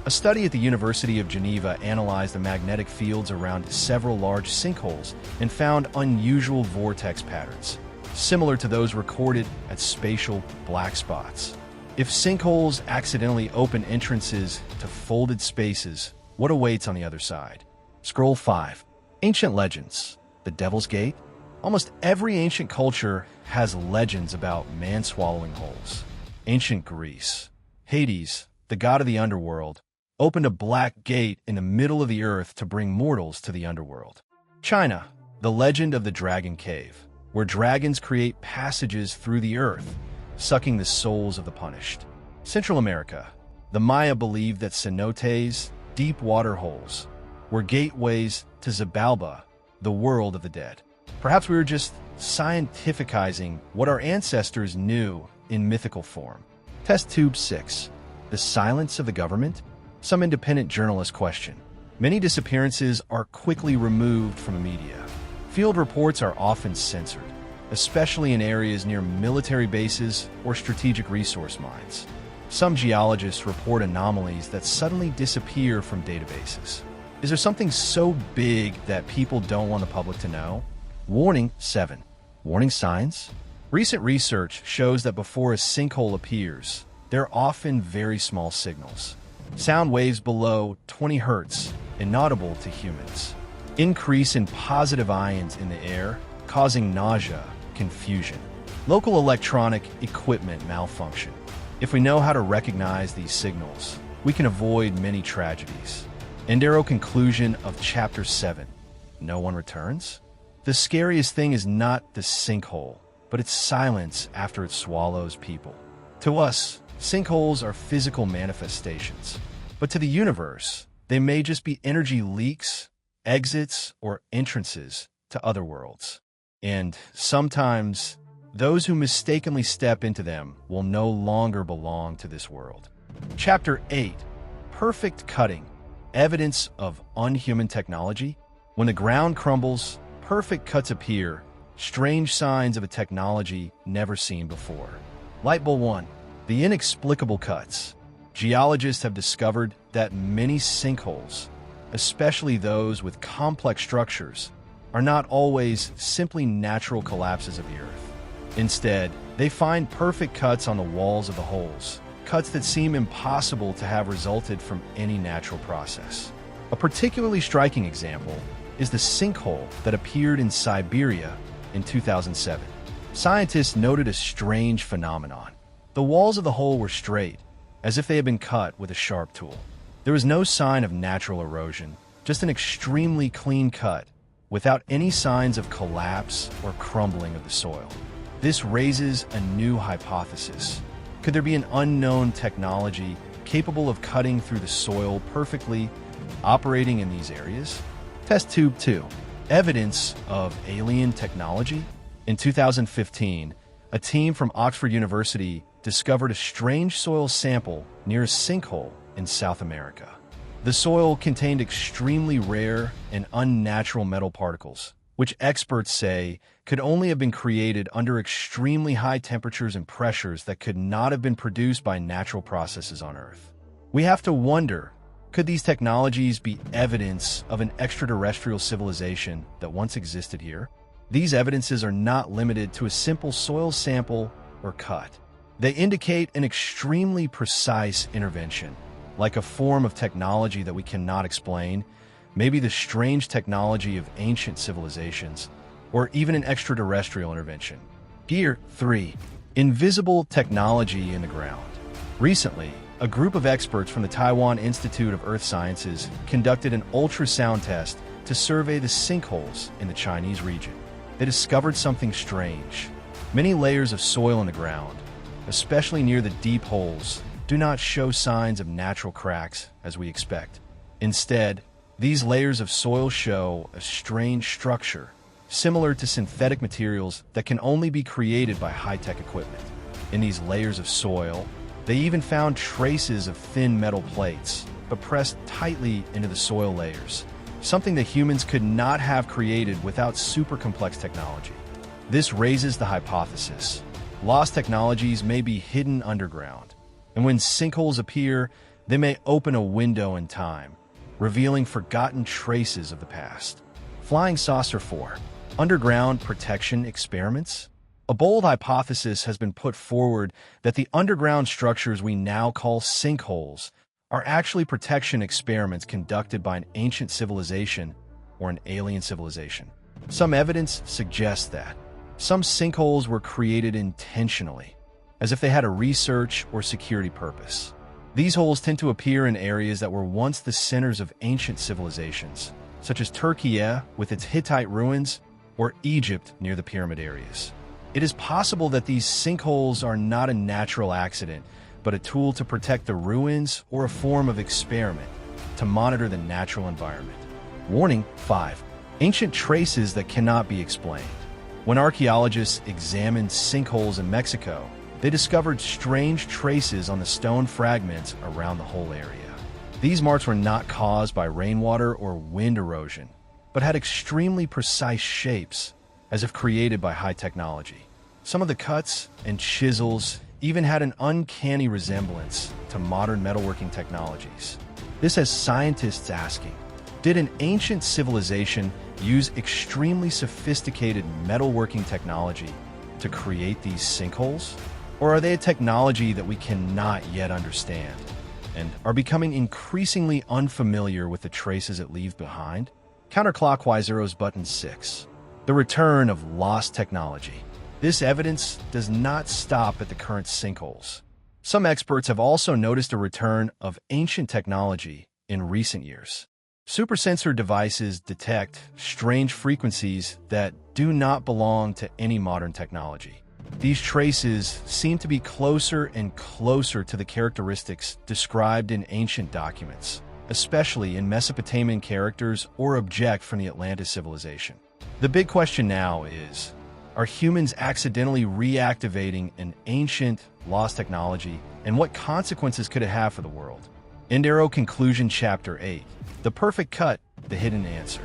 A study at the University of Geneva analyzed the magnetic fields around several large sinkholes and found unusual vortex patterns, similar to those recorded at spatial black spots. If sinkholes accidentally open entrances to folded spaces, what awaits on the other side? Scroll 5. Ancient legends. The Devil's Gate? Almost every ancient culture has legends about man-swallowing holes. Ancient Greece. Hades, the god of the underworld, opened a black gate in the middle of the earth to bring mortals to the underworld. China. The legend of the Dragon Cave, where dragons create passages through the earth, sucking the souls of the punished. Central America. The Maya believed that cenotes, deep water holes, were gateways to Xibalba, the world of the dead. Perhaps we were just scientificizing what our ancestors knew in mythical form. Test Tube 6. The silence of the government? Some independent journalists question. Many disappearances are quickly removed from the media. Field reports are often censored, especially in areas near military bases or strategic resource mines. Some geologists report anomalies that suddenly disappear from databases. Is there something so big that people don't want the public to know? Warning 7. Warning signs? Recent research shows that before a sinkhole appears, there are often very small signals. Sound waves below 20 Hz, inaudible to humans. Increase in positive ions in the air, causing nausea, confusion. Local electronic equipment malfunction. If we know how to recognize these signals, we can avoid many tragedies. Endero conclusion of Chapter 7. No one returns? The scariest thing is not the sinkhole, but its silence after it swallows people. To us, sinkholes are physical manifestations, but to the universe, they may just be energy leaks, exits, or entrances to other worlds. And sometimes, those who mistakenly step into them will no longer belong to this world. Chapter 8. Perfect cutting. Evidence of unhuman technology. When the ground crumbles, perfect cuts appear, strange signs of a technology never seen before. Lightbulb 1. The inexplicable cuts. Geologists have discovered that many sinkholes, especially those with complex structures, are not always simply natural collapses of the earth. Instead, they find perfect cuts on the walls of the holes, cuts that seem impossible to have resulted from any natural process. A particularly striking example is the sinkhole that appeared in Siberia in 2007. Scientists noted a strange phenomenon. The walls of the hole were straight, as if they had been cut with a sharp tool. There was no sign of natural erosion, just an extremely clean cut, without any signs of collapse or crumbling of the soil. This raises a new hypothesis. Could there be an unknown technology capable of cutting through the soil perfectly, operating in these areas? Test Tube 2. Evidence of alien technology? In 2015, a team from Oxford University discovered a strange soil sample near a sinkhole in South America. The soil contained extremely rare and unnatural metal particles, which experts say could only have been created under extremely high temperatures and pressures that could not have been produced by natural processes on Earth. We have to wonder, could these technologies be evidence of an extraterrestrial civilization that once existed here? These evidences are not limited to a simple soil sample or cut. They indicate an extremely precise intervention, like a form of technology that we cannot explain, maybe the strange technology of ancient civilizations, or even an extraterrestrial intervention. Gear 3. Invisible technology in the ground. Recently, a group of experts from the Taiwan Institute of Earth Sciences conducted an ultrasound test to survey the sinkholes in the Chinese region. They discovered something strange. Many layers of soil in the ground, especially near the deep holes, do not show signs of natural cracks as we expect. Instead, these layers of soil show a strange structure, similar to synthetic materials that can only be created by high-tech equipment. In these layers of soil, they even found traces of thin metal plates, but pressed tightly into the soil layers, something that humans could not have created without super complex technology. This raises the hypothesis: lost technologies may be hidden underground, and when sinkholes appear, they may open a window in time, revealing forgotten traces of the past. Flying Saucer 4. Underground protection experiments? A bold hypothesis has been put forward that the underground structures we now call sinkholes are actually protection experiments conducted by an ancient civilization or an alien civilization. Some evidence suggests that some sinkholes were created intentionally, as if they had a research or security purpose. These holes tend to appear in areas that were once the centers of ancient civilizations, such as Turkey with its Hittite ruins, or Egypt near the pyramid areas. It is possible that these sinkholes are not a natural accident, but a tool to protect the ruins or a form of experiment to monitor the natural environment. Warning 5. Ancient traces that cannot be explained. When archaeologists examined sinkholes in Mexico, they discovered strange traces on the stone fragments around the whole area. These marks were not caused by rainwater or wind erosion, but had extremely precise shapes, as if created by high technology. Some of the cuts and chisels even had an uncanny resemblance to modern metalworking technologies. This has scientists asking, did an ancient civilization use extremely sophisticated metalworking technology to create these sinkholes? Or are they a technology that we cannot yet understand and are becoming increasingly unfamiliar with the traces it leaves behind? Counterclockwise arrows button 6. The return of lost technology. This evidence does not stop at the current sinkholes. Some experts have also noticed a return of ancient technology in recent years. Supersensor devices detect strange frequencies that do not belong to any modern technology. These traces seem to be closer and closer to the characteristics described in ancient documents, especially in Mesopotamian characters or objects from the Atlantis civilization. The big question now is, are humans accidentally reactivating an ancient, lost technology, and what consequences could it have for the world? End arrow conclusion chapter 8. The perfect cut, the hidden answer.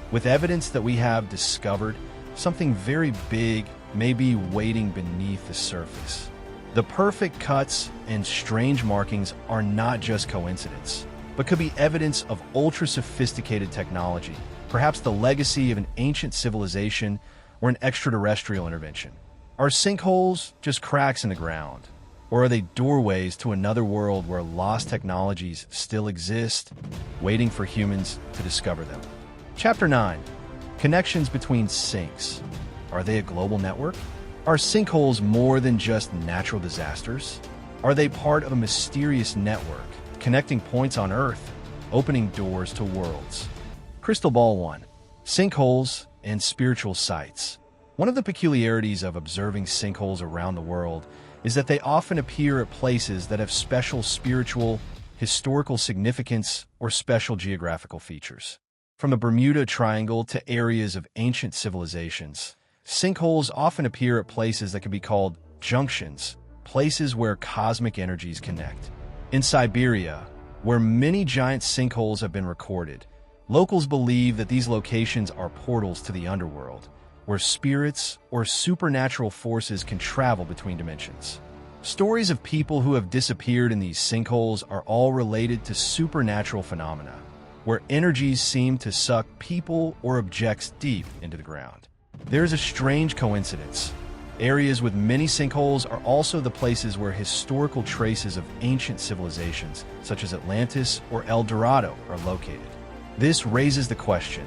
With evidence that we have discovered, something very big may be waiting beneath the surface. The perfect cuts and strange markings are not just coincidence, but could be evidence of ultra-sophisticated technology, perhaps the legacy of an ancient civilization or an extraterrestrial intervention. Are sinkholes just cracks in the ground? Or are they doorways to another world where lost technologies still exist, waiting for humans to discover them? Chapter 9. Connections between sinks. Are they a global network? Are sinkholes more than just natural disasters? Are they part of a mysterious network, connecting points on Earth, opening doors to worlds? Crystal Ball 1. Sinkholes and spiritual sites. One of the peculiarities of observing sinkholes around the world is that they often appear at places that have special spiritual, historical significance, or special geographical features. From the Bermuda Triangle to areas of ancient civilizations, sinkholes often appear at places that can be called junctions, places where cosmic energies connect. In Siberia, where many giant sinkholes have been recorded, locals believe that these locations are portals to the underworld, where spirits or supernatural forces can travel between dimensions. Stories of people who have disappeared in these sinkholes are all related to supernatural phenomena, where energies seem to suck people or objects deep into the ground. There is a strange coincidence. Areas with many sinkholes are also the places where historical traces of ancient civilizations, such as Atlantis or El Dorado, are located. This raises the question,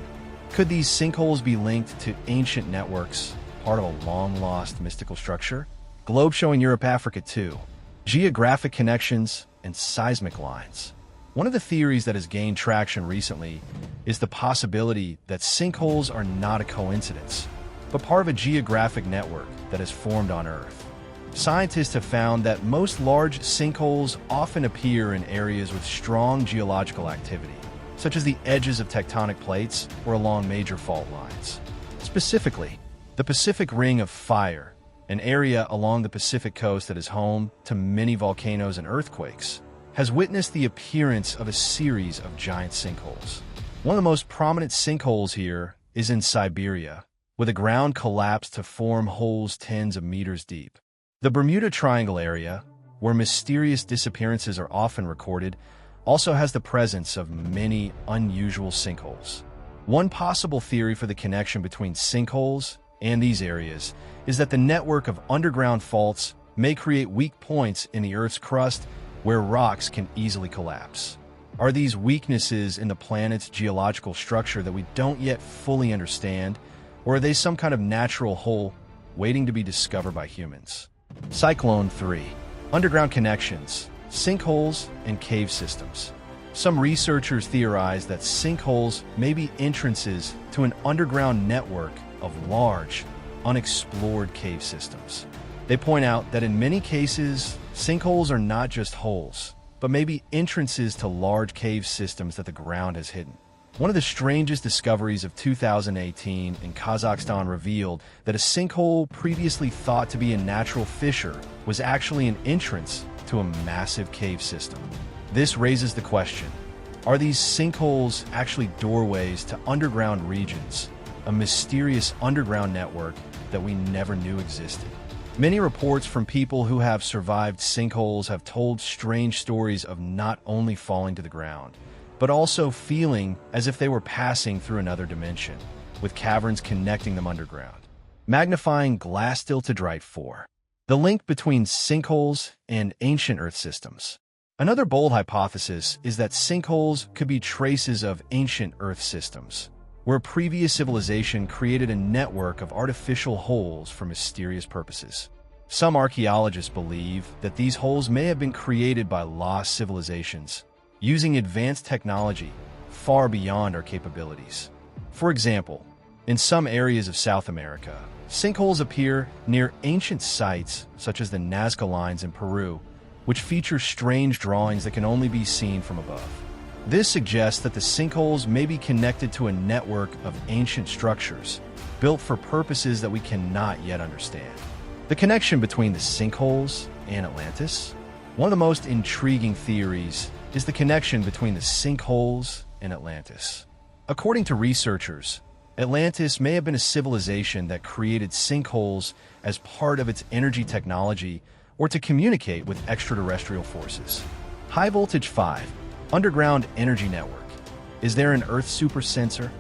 could these sinkholes be linked to ancient networks, part of a long-lost mystical structure? Globe showing Europe, Africa 2. Geographic connections and seismic lines. One of the theories that has gained traction recently is the possibility that sinkholes are not a coincidence, but part of a geographic network that has formed on Earth. Scientists have found that most large sinkholes often appear in areas with strong geological activity, such as the edges of tectonic plates or along major fault lines. Specifically, the Pacific Ring of Fire, an area along the Pacific coast that is home to many volcanoes and earthquakes, has witnessed the appearance of a series of giant sinkholes. One of the most prominent sinkholes here is in Siberia, where the ground collapsed to form holes tens of meters deep. The Bermuda Triangle area, where mysterious disappearances are often recorded, also has the presence of many unusual sinkholes. One possible theory for the connection between sinkholes and these areas is that the network of underground faults may create weak points in the Earth's crust where rocks can easily collapse. Are these weaknesses in the planet's geological structure that we don't yet fully understand, or are they some kind of natural hole waiting to be discovered by humans? Cyclone 3. Underground connections, sinkholes, and cave systems. Some researchers theorize that sinkholes may be entrances to an underground network of large, unexplored cave systems. They point out that in many cases, sinkholes are not just holes, but maybe entrances to large cave systems that the ground has hidden. One of the strangest discoveries of 2018 in Kazakhstan revealed that a sinkhole previously thought to be a natural fissure was actually an entrance to a massive cave system. This raises the question, are these sinkholes actually doorways to underground regions, a mysterious underground network that we never knew existed? Many reports from people who have survived sinkholes have told strange stories of not only falling to the ground, but also feeling as if they were passing through another dimension, with caverns connecting them underground. Magnifying glass stiltedrite 4. The link between sinkholes and ancient Earth systems. Another bold hypothesis is that sinkholes could be traces of ancient Earth systems, where a previous civilization created a network of artificial holes for mysterious purposes. Some archaeologists believe that these holes may have been created by lost civilizations, using advanced technology, far beyond our capabilities. For example, in some areas of South America, sinkholes appear near ancient sites such as the Nazca Lines in Peru, which feature strange drawings that can only be seen from above. This suggests that the sinkholes may be connected to a network of ancient structures, built for purposes that we cannot yet understand. The connection between the sinkholes and Atlantis? One of the most intriguing theories is the connection between the sinkholes and Atlantis. According to researchers, Atlantis may have been a civilization that created sinkholes as part of its energy technology or to communicate with extraterrestrial forces. High voltage 5, underground energy network. Is there an Earth supersensor?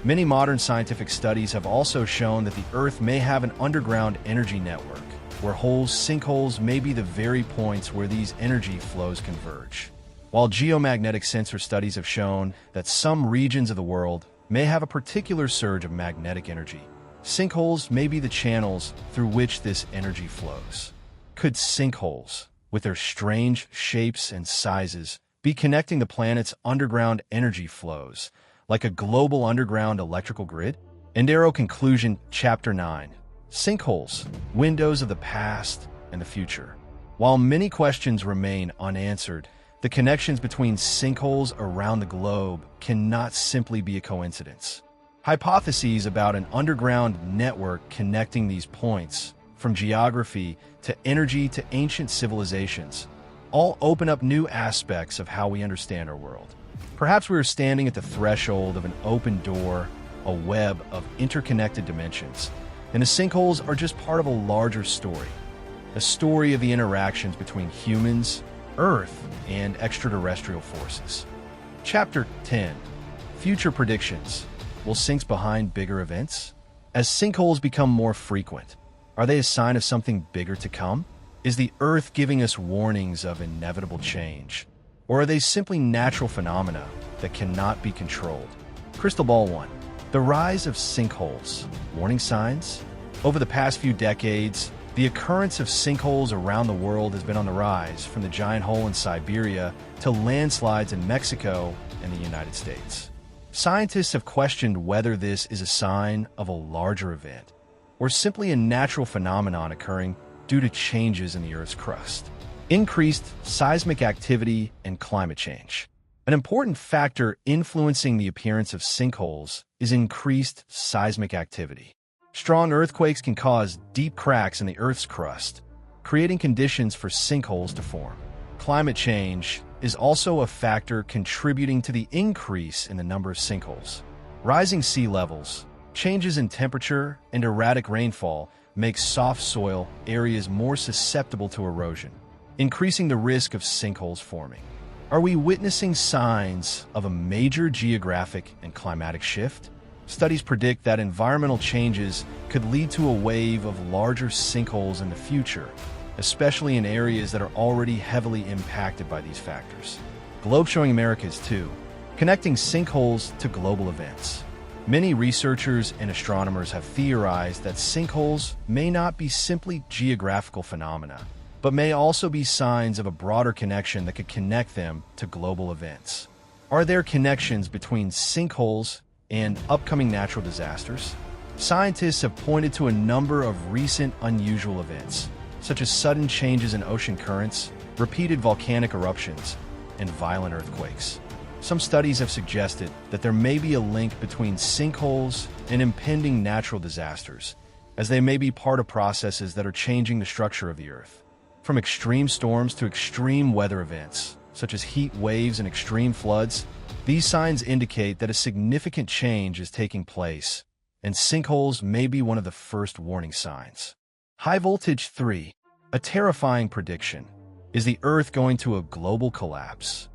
Many modern scientific studies have also shown that the Earth may have an underground energy network, where holes, sinkholes may be the very points where these energy flows converge. While geomagnetic sensor studies have shown that some regions of the world may have a particular surge of magnetic energy, sinkholes may be the channels through which this energy flows. Could sinkholes, with their strange shapes and sizes, be connecting the planet's underground energy flows, like a global underground electrical grid? Endero Conclusion, Chapter 9. Sinkholes, Windows of the Past and the Future. While many questions remain unanswered, the connections between sinkholes around the globe cannot simply be a coincidence. Hypotheses about an underground network connecting these points, from geography to energy to ancient civilizations, all open up new aspects of how we understand our world. Perhaps we are standing at the threshold of an open door, a web of interconnected dimensions, and the sinkholes are just part of a larger story, a story of the interactions between humans, Earth, and extraterrestrial forces. Chapter 10. Future Predictions. Will sinks behind bigger events? As sinkholes become more frequent, are they a sign of something bigger to come? Is the Earth giving us warnings of inevitable change? Or are they simply natural phenomena that cannot be controlled? Crystal Ball 1. The rise of sinkholes. Warning signs? Over the past few decades, the occurrence of sinkholes around the world has been on the rise, from the giant hole in Siberia to landslides in Mexico and the United States. Scientists have questioned whether this is a sign of a larger event, or simply a natural phenomenon occurring due to changes in the Earth's crust. Increased seismic activity and climate change. An important factor influencing the appearance of sinkholes is increased seismic activity. Strong earthquakes can cause deep cracks in the Earth's crust, creating conditions for sinkholes to form. Climate change is also a factor contributing to the increase in the number of sinkholes. Rising sea levels, changes in temperature, and erratic rainfall make soft soil areas more susceptible to erosion, increasing the risk of sinkholes forming. Are we witnessing signs of a major geographic and climatic shift? Studies predict that environmental changes could lead to a wave of larger sinkholes in the future, especially in areas that are already heavily impacted by these factors. Globe Showing Americas 2. Connecting sinkholes to global events. Many researchers and astronomers have theorized that sinkholes may not be simply geographical phenomena, but may also be signs of a broader connection that could connect them to global events. Are there connections between sinkholes and upcoming natural disasters? Scientists have pointed to a number of recent unusual events, such as sudden changes in ocean currents, repeated volcanic eruptions, and violent earthquakes. Some studies have suggested that there may be a link between sinkholes and impending natural disasters, as they may be part of processes that are changing the structure of the Earth. From extreme storms to extreme weather events, such as heat waves and extreme floods, these signs indicate that a significant change is taking place, and sinkholes may be one of the first warning signs. High Voltage 3. A terrifying prediction. Is the Earth going to a global collapse?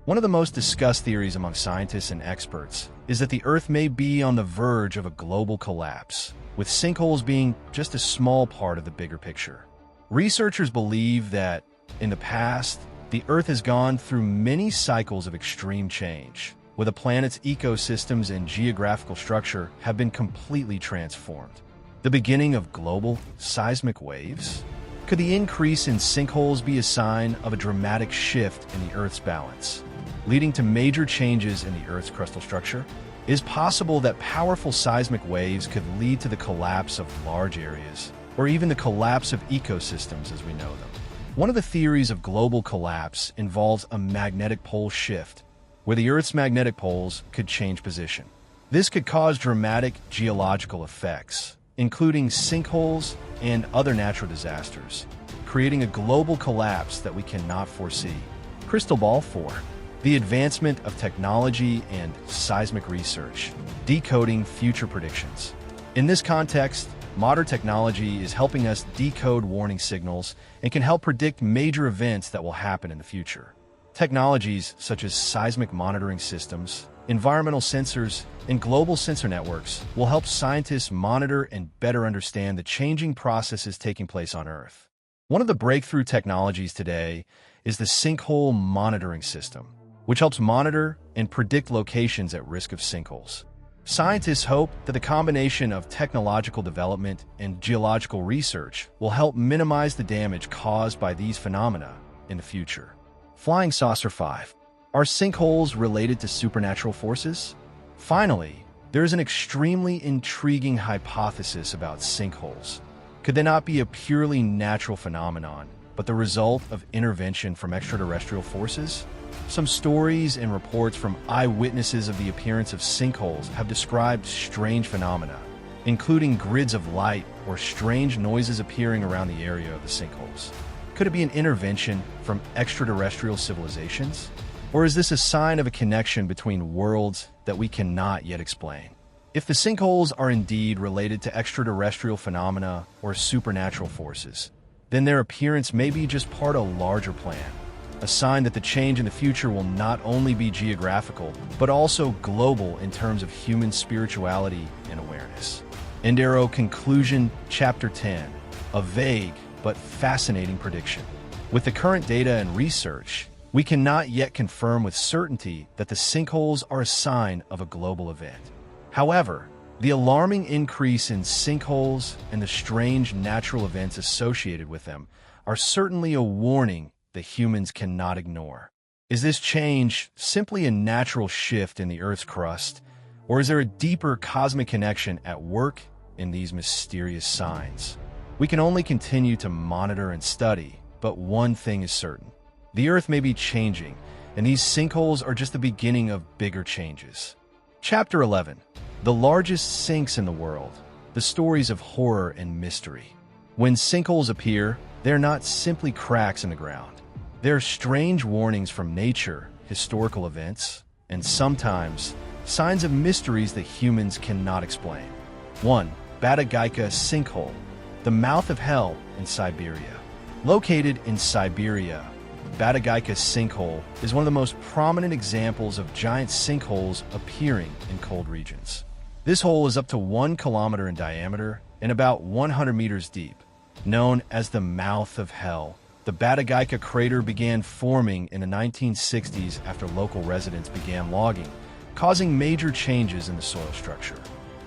One of the most discussed theories among scientists and experts is that the Earth may be on the verge of a global collapse, with sinkholes being just a small part of the bigger picture. Researchers believe that, in the past, the Earth has gone through many cycles of extreme change, where the planet's ecosystems and geographical structure have been completely transformed. The beginning of global seismic waves? Could the increase in sinkholes be a sign of a dramatic shift in the Earth's balance? leading to major changes in the Earth's crustal structure? It is possible that powerful seismic waves could lead to the collapse of large areas, or even the collapse of ecosystems as we know them. One of the theories of global collapse involves a magnetic pole shift, where the Earth's magnetic poles could change position. This could cause dramatic geological effects, including sinkholes and other natural disasters, creating a global collapse that we cannot foresee. Crystal Ball 4. The advancement of technology and seismic research, decoding future predictions. In this context, modern technology is helping us decode warning signals and can help predict major events that will happen in the future. Technologies such as seismic monitoring systems, environmental sensors, and global sensor networks will help scientists monitor and better understand the changing processes taking place on Earth. One of the breakthrough technologies today is the Sinkhole monitoring system, which helps monitor and predict locations at risk of sinkholes. Scientists hope that the combination of technological development and geological research will help minimize the damage caused by these phenomena in the future. Flying Saucer 5. Are sinkholes related to supernatural forces? Finally, there is an extremely intriguing hypothesis about sinkholes. Could they not be a purely natural phenomenon, but the result of intervention from extraterrestrial forces? Some stories and reports from eyewitnesses of the appearance of sinkholes have described strange phenomena, including grids of light or strange noises appearing around the area of the sinkholes. Could it be an intervention from extraterrestrial civilizations? Or is this a sign of a connection between worlds that we cannot yet explain? If the sinkholes are indeed related to extraterrestrial phenomena or supernatural forces, then their appearance may be just part of a larger plan, a sign that the change in the future will not only be geographical, but also global in terms of human spirituality and awareness. Endero Conclusion Chapter 10. A vague but fascinating prediction. With the current data and research, we cannot yet confirm with certainty that the sinkholes are a sign of a global event. However, the alarming increase in sinkholes and the strange natural events associated with them are certainly a warning that humans cannot ignore. Is this change simply a natural shift in the Earth's crust, or is there a deeper cosmic connection at work in these mysterious signs? We can only continue to monitor and study, but one thing is certain. The Earth may be changing, and these sinkholes are just the beginning of bigger changes. Chapter 11. The largest sinks in the world. The stories of horror and mystery. When sinkholes appear, they're not simply cracks in the ground. They're strange warnings from nature, historical events, and sometimes signs of mysteries that humans cannot explain. 1. Batagaika Sinkhole, the mouth of hell in Siberia. Located in Siberia, Batagaika Sinkhole is one of the most prominent examples of giant sinkholes appearing in cold regions. This hole is up to 1 kilometer in diameter and about 100 meters deep. Known as the mouth of hell, the Batagaika crater began forming in the 1960s after local residents began logging, causing major changes in the soil structure.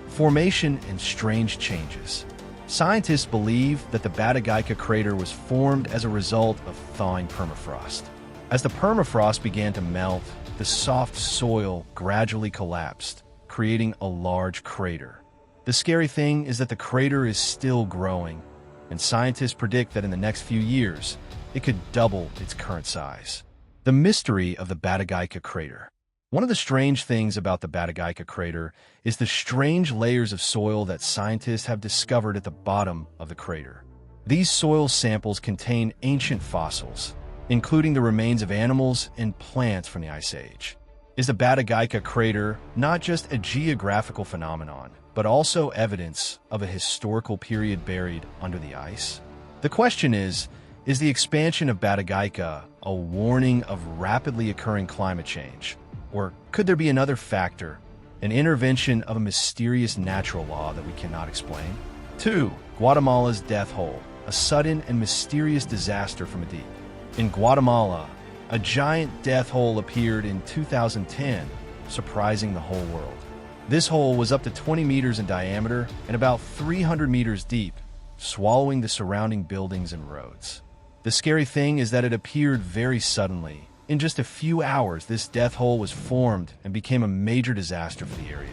Formation and strange changes. Scientists believe that the Batagaika crater was formed as a result of thawing permafrost. As the permafrost began to melt, the soft soil gradually collapsed, creating a large crater. The scary thing is that the crater is still growing, and scientists predict that in the next few years, it could double its current size. The mystery of the Batagaika crater. One of the strange things about the Batagaika crater is the strange layers of soil that scientists have discovered at the bottom of the crater. These soil samples contain ancient fossils, including the remains of animals and plants from the Ice Age. Is the Batagaika crater not just a geographical phenomenon, but also evidence of a historical period buried under the ice? The question is the expansion of Batagaika a warning of rapidly occurring climate change? Or could there be another factor, an intervention of a mysterious natural law that we cannot explain? 2. Guatemala's death hole, a sudden and mysterious disaster from the deep. In Guatemala, a giant death hole appeared in 2010, surprising the whole world. This hole was up to 20 meters in diameter and about 300 meters deep, swallowing the surrounding buildings and roads. The scary thing is that it appeared very suddenly, In just a few hours, this death hole was formed and became a major disaster for the area.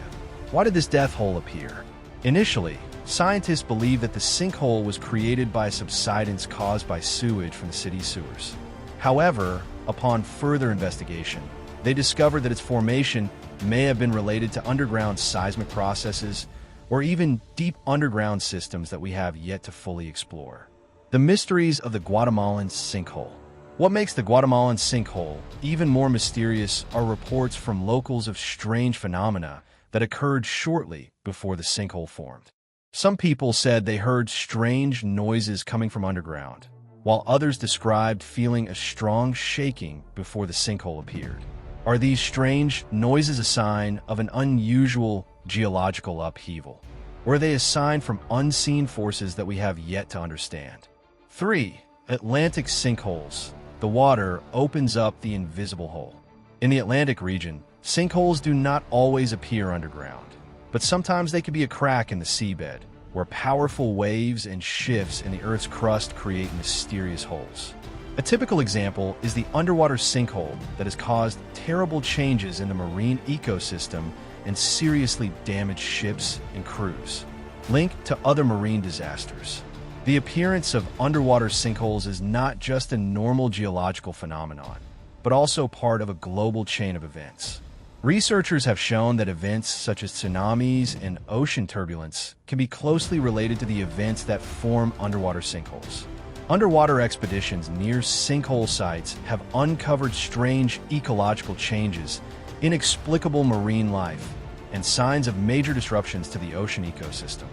Why did this death hole appear? Initially, scientists believed that the sinkhole was created by subsidence caused by sewage from the city's sewers. However, upon further investigation, they discovered that its formation may have been related to underground seismic processes or even deep underground systems that we have yet to fully explore. The mysteries of the Guatemalan sinkhole. What makes the Guatemalan sinkhole even more mysterious are reports from locals of strange phenomena that occurred shortly before the sinkhole formed. Some people said they heard strange noises coming from underground, while others described feeling a strong shaking before the sinkhole appeared. Are these strange noises a sign of an unusual geological upheaval? Or are they a sign from unseen forces that we have yet to understand? 3. Atlantic sinkholes. The water opens up the invisible hole. In the Atlantic region, sinkholes do not always appear underground, but sometimes they can be a crack in the seabed, where powerful waves and shifts in the Earth's crust create mysterious holes. A typical example is the underwater sinkhole that has caused terrible changes in the marine ecosystem and seriously damaged ships and crews. Linked to other marine disasters. The appearance of underwater sinkholes is not just a normal geological phenomenon, but also part of a global chain of events. Researchers have shown that events such as tsunamis and ocean turbulence can be closely related to the events that form underwater sinkholes. Underwater expeditions near sinkhole sites have uncovered strange ecological changes, inexplicable marine life, and signs of major disruptions to the ocean ecosystem.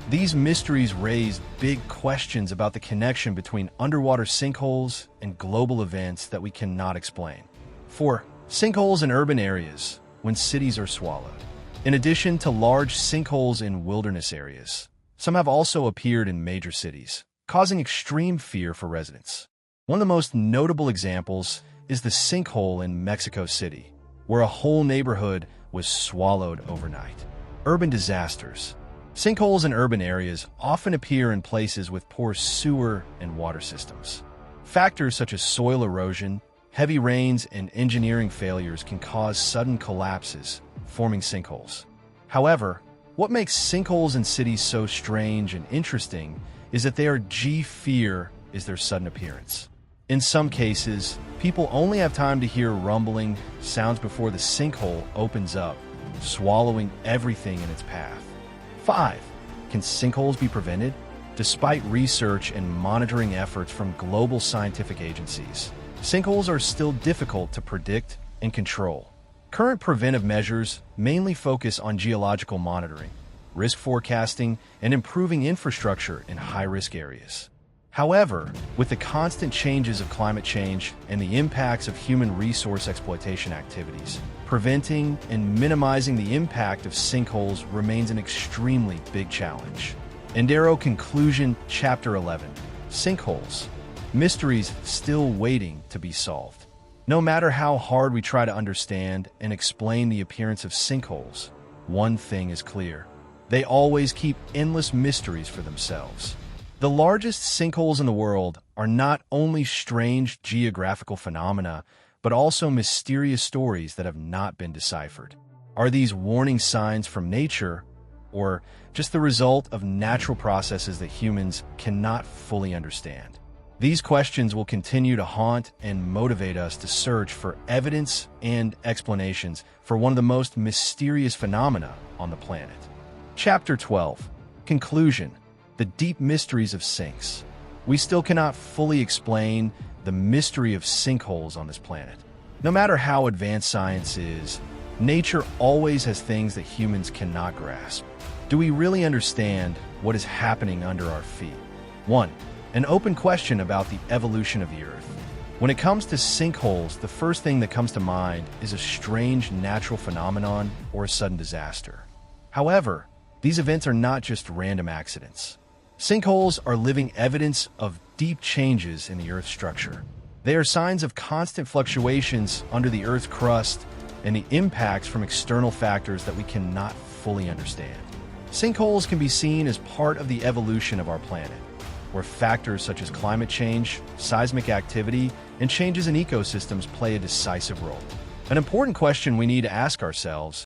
These mysteries raise big questions about the connection between underwater sinkholes and global events that we cannot explain. 4. Sinkholes in urban areas, when cities are swallowed. In addition to large sinkholes in wilderness areas, some have also appeared in major cities, causing extreme fear for residents. One of the most notable examples is the sinkhole in Mexico City, where a whole neighborhood was swallowed overnight. Urban disasters. Sinkholes in urban areas often appear in places with poor sewer and water systems. Factors such as soil erosion, heavy rains, and engineering failures can cause sudden collapses, forming sinkholes. However, what makes sinkholes in cities so strange and interesting is that their fear is their sudden appearance. In some cases, people only have time to hear rumbling sounds before the sinkhole opens up, swallowing everything in its path. 5. Can sinkholes be prevented? Despite research and monitoring efforts from global scientific agencies, sinkholes are still difficult to predict and control. Current preventive measures mainly focus on geological monitoring, risk forecasting, and improving infrastructure in high-risk areas. However, with the constant changes of climate change and the impacts of human resource exploitation activities, preventing and minimizing the impact of sinkholes remains an extremely big challenge. Endero Conclusion Chapter 11. Sinkholes. Mysteries still waiting to be solved. No matter how hard we try to understand and explain the appearance of sinkholes, one thing is clear. They always keep endless mysteries for themselves. The largest sinkholes in the world are not only strange geographical phenomena, but also mysterious stories that have not been deciphered. Are these warning signs from nature, or just the result of natural processes that humans cannot fully understand? These questions will continue to haunt and motivate us to search for evidence and explanations for one of the most mysterious phenomena on the planet. Chapter 12. Conclusion. The deep mysteries of sinks. We still cannot fully explain the mystery of sinkholes on this planet. No matter how advanced science is, nature always has things that humans cannot grasp. Do we really understand what is happening under our feet? 1. An open question about the evolution of the Earth. When it comes to sinkholes, the first thing that comes to mind is a strange natural phenomenon or a sudden disaster. However, these events are not just random accidents. Sinkholes are living evidence of deep changes in the Earth's structure. They are signs of constant fluctuations under the Earth's crust and the impacts from external factors that we cannot fully understand. Sinkholes can be seen as part of the evolution of our planet. where factors such as climate change, seismic activity, and changes in ecosystems play a decisive role. An important question we need to ask ourselves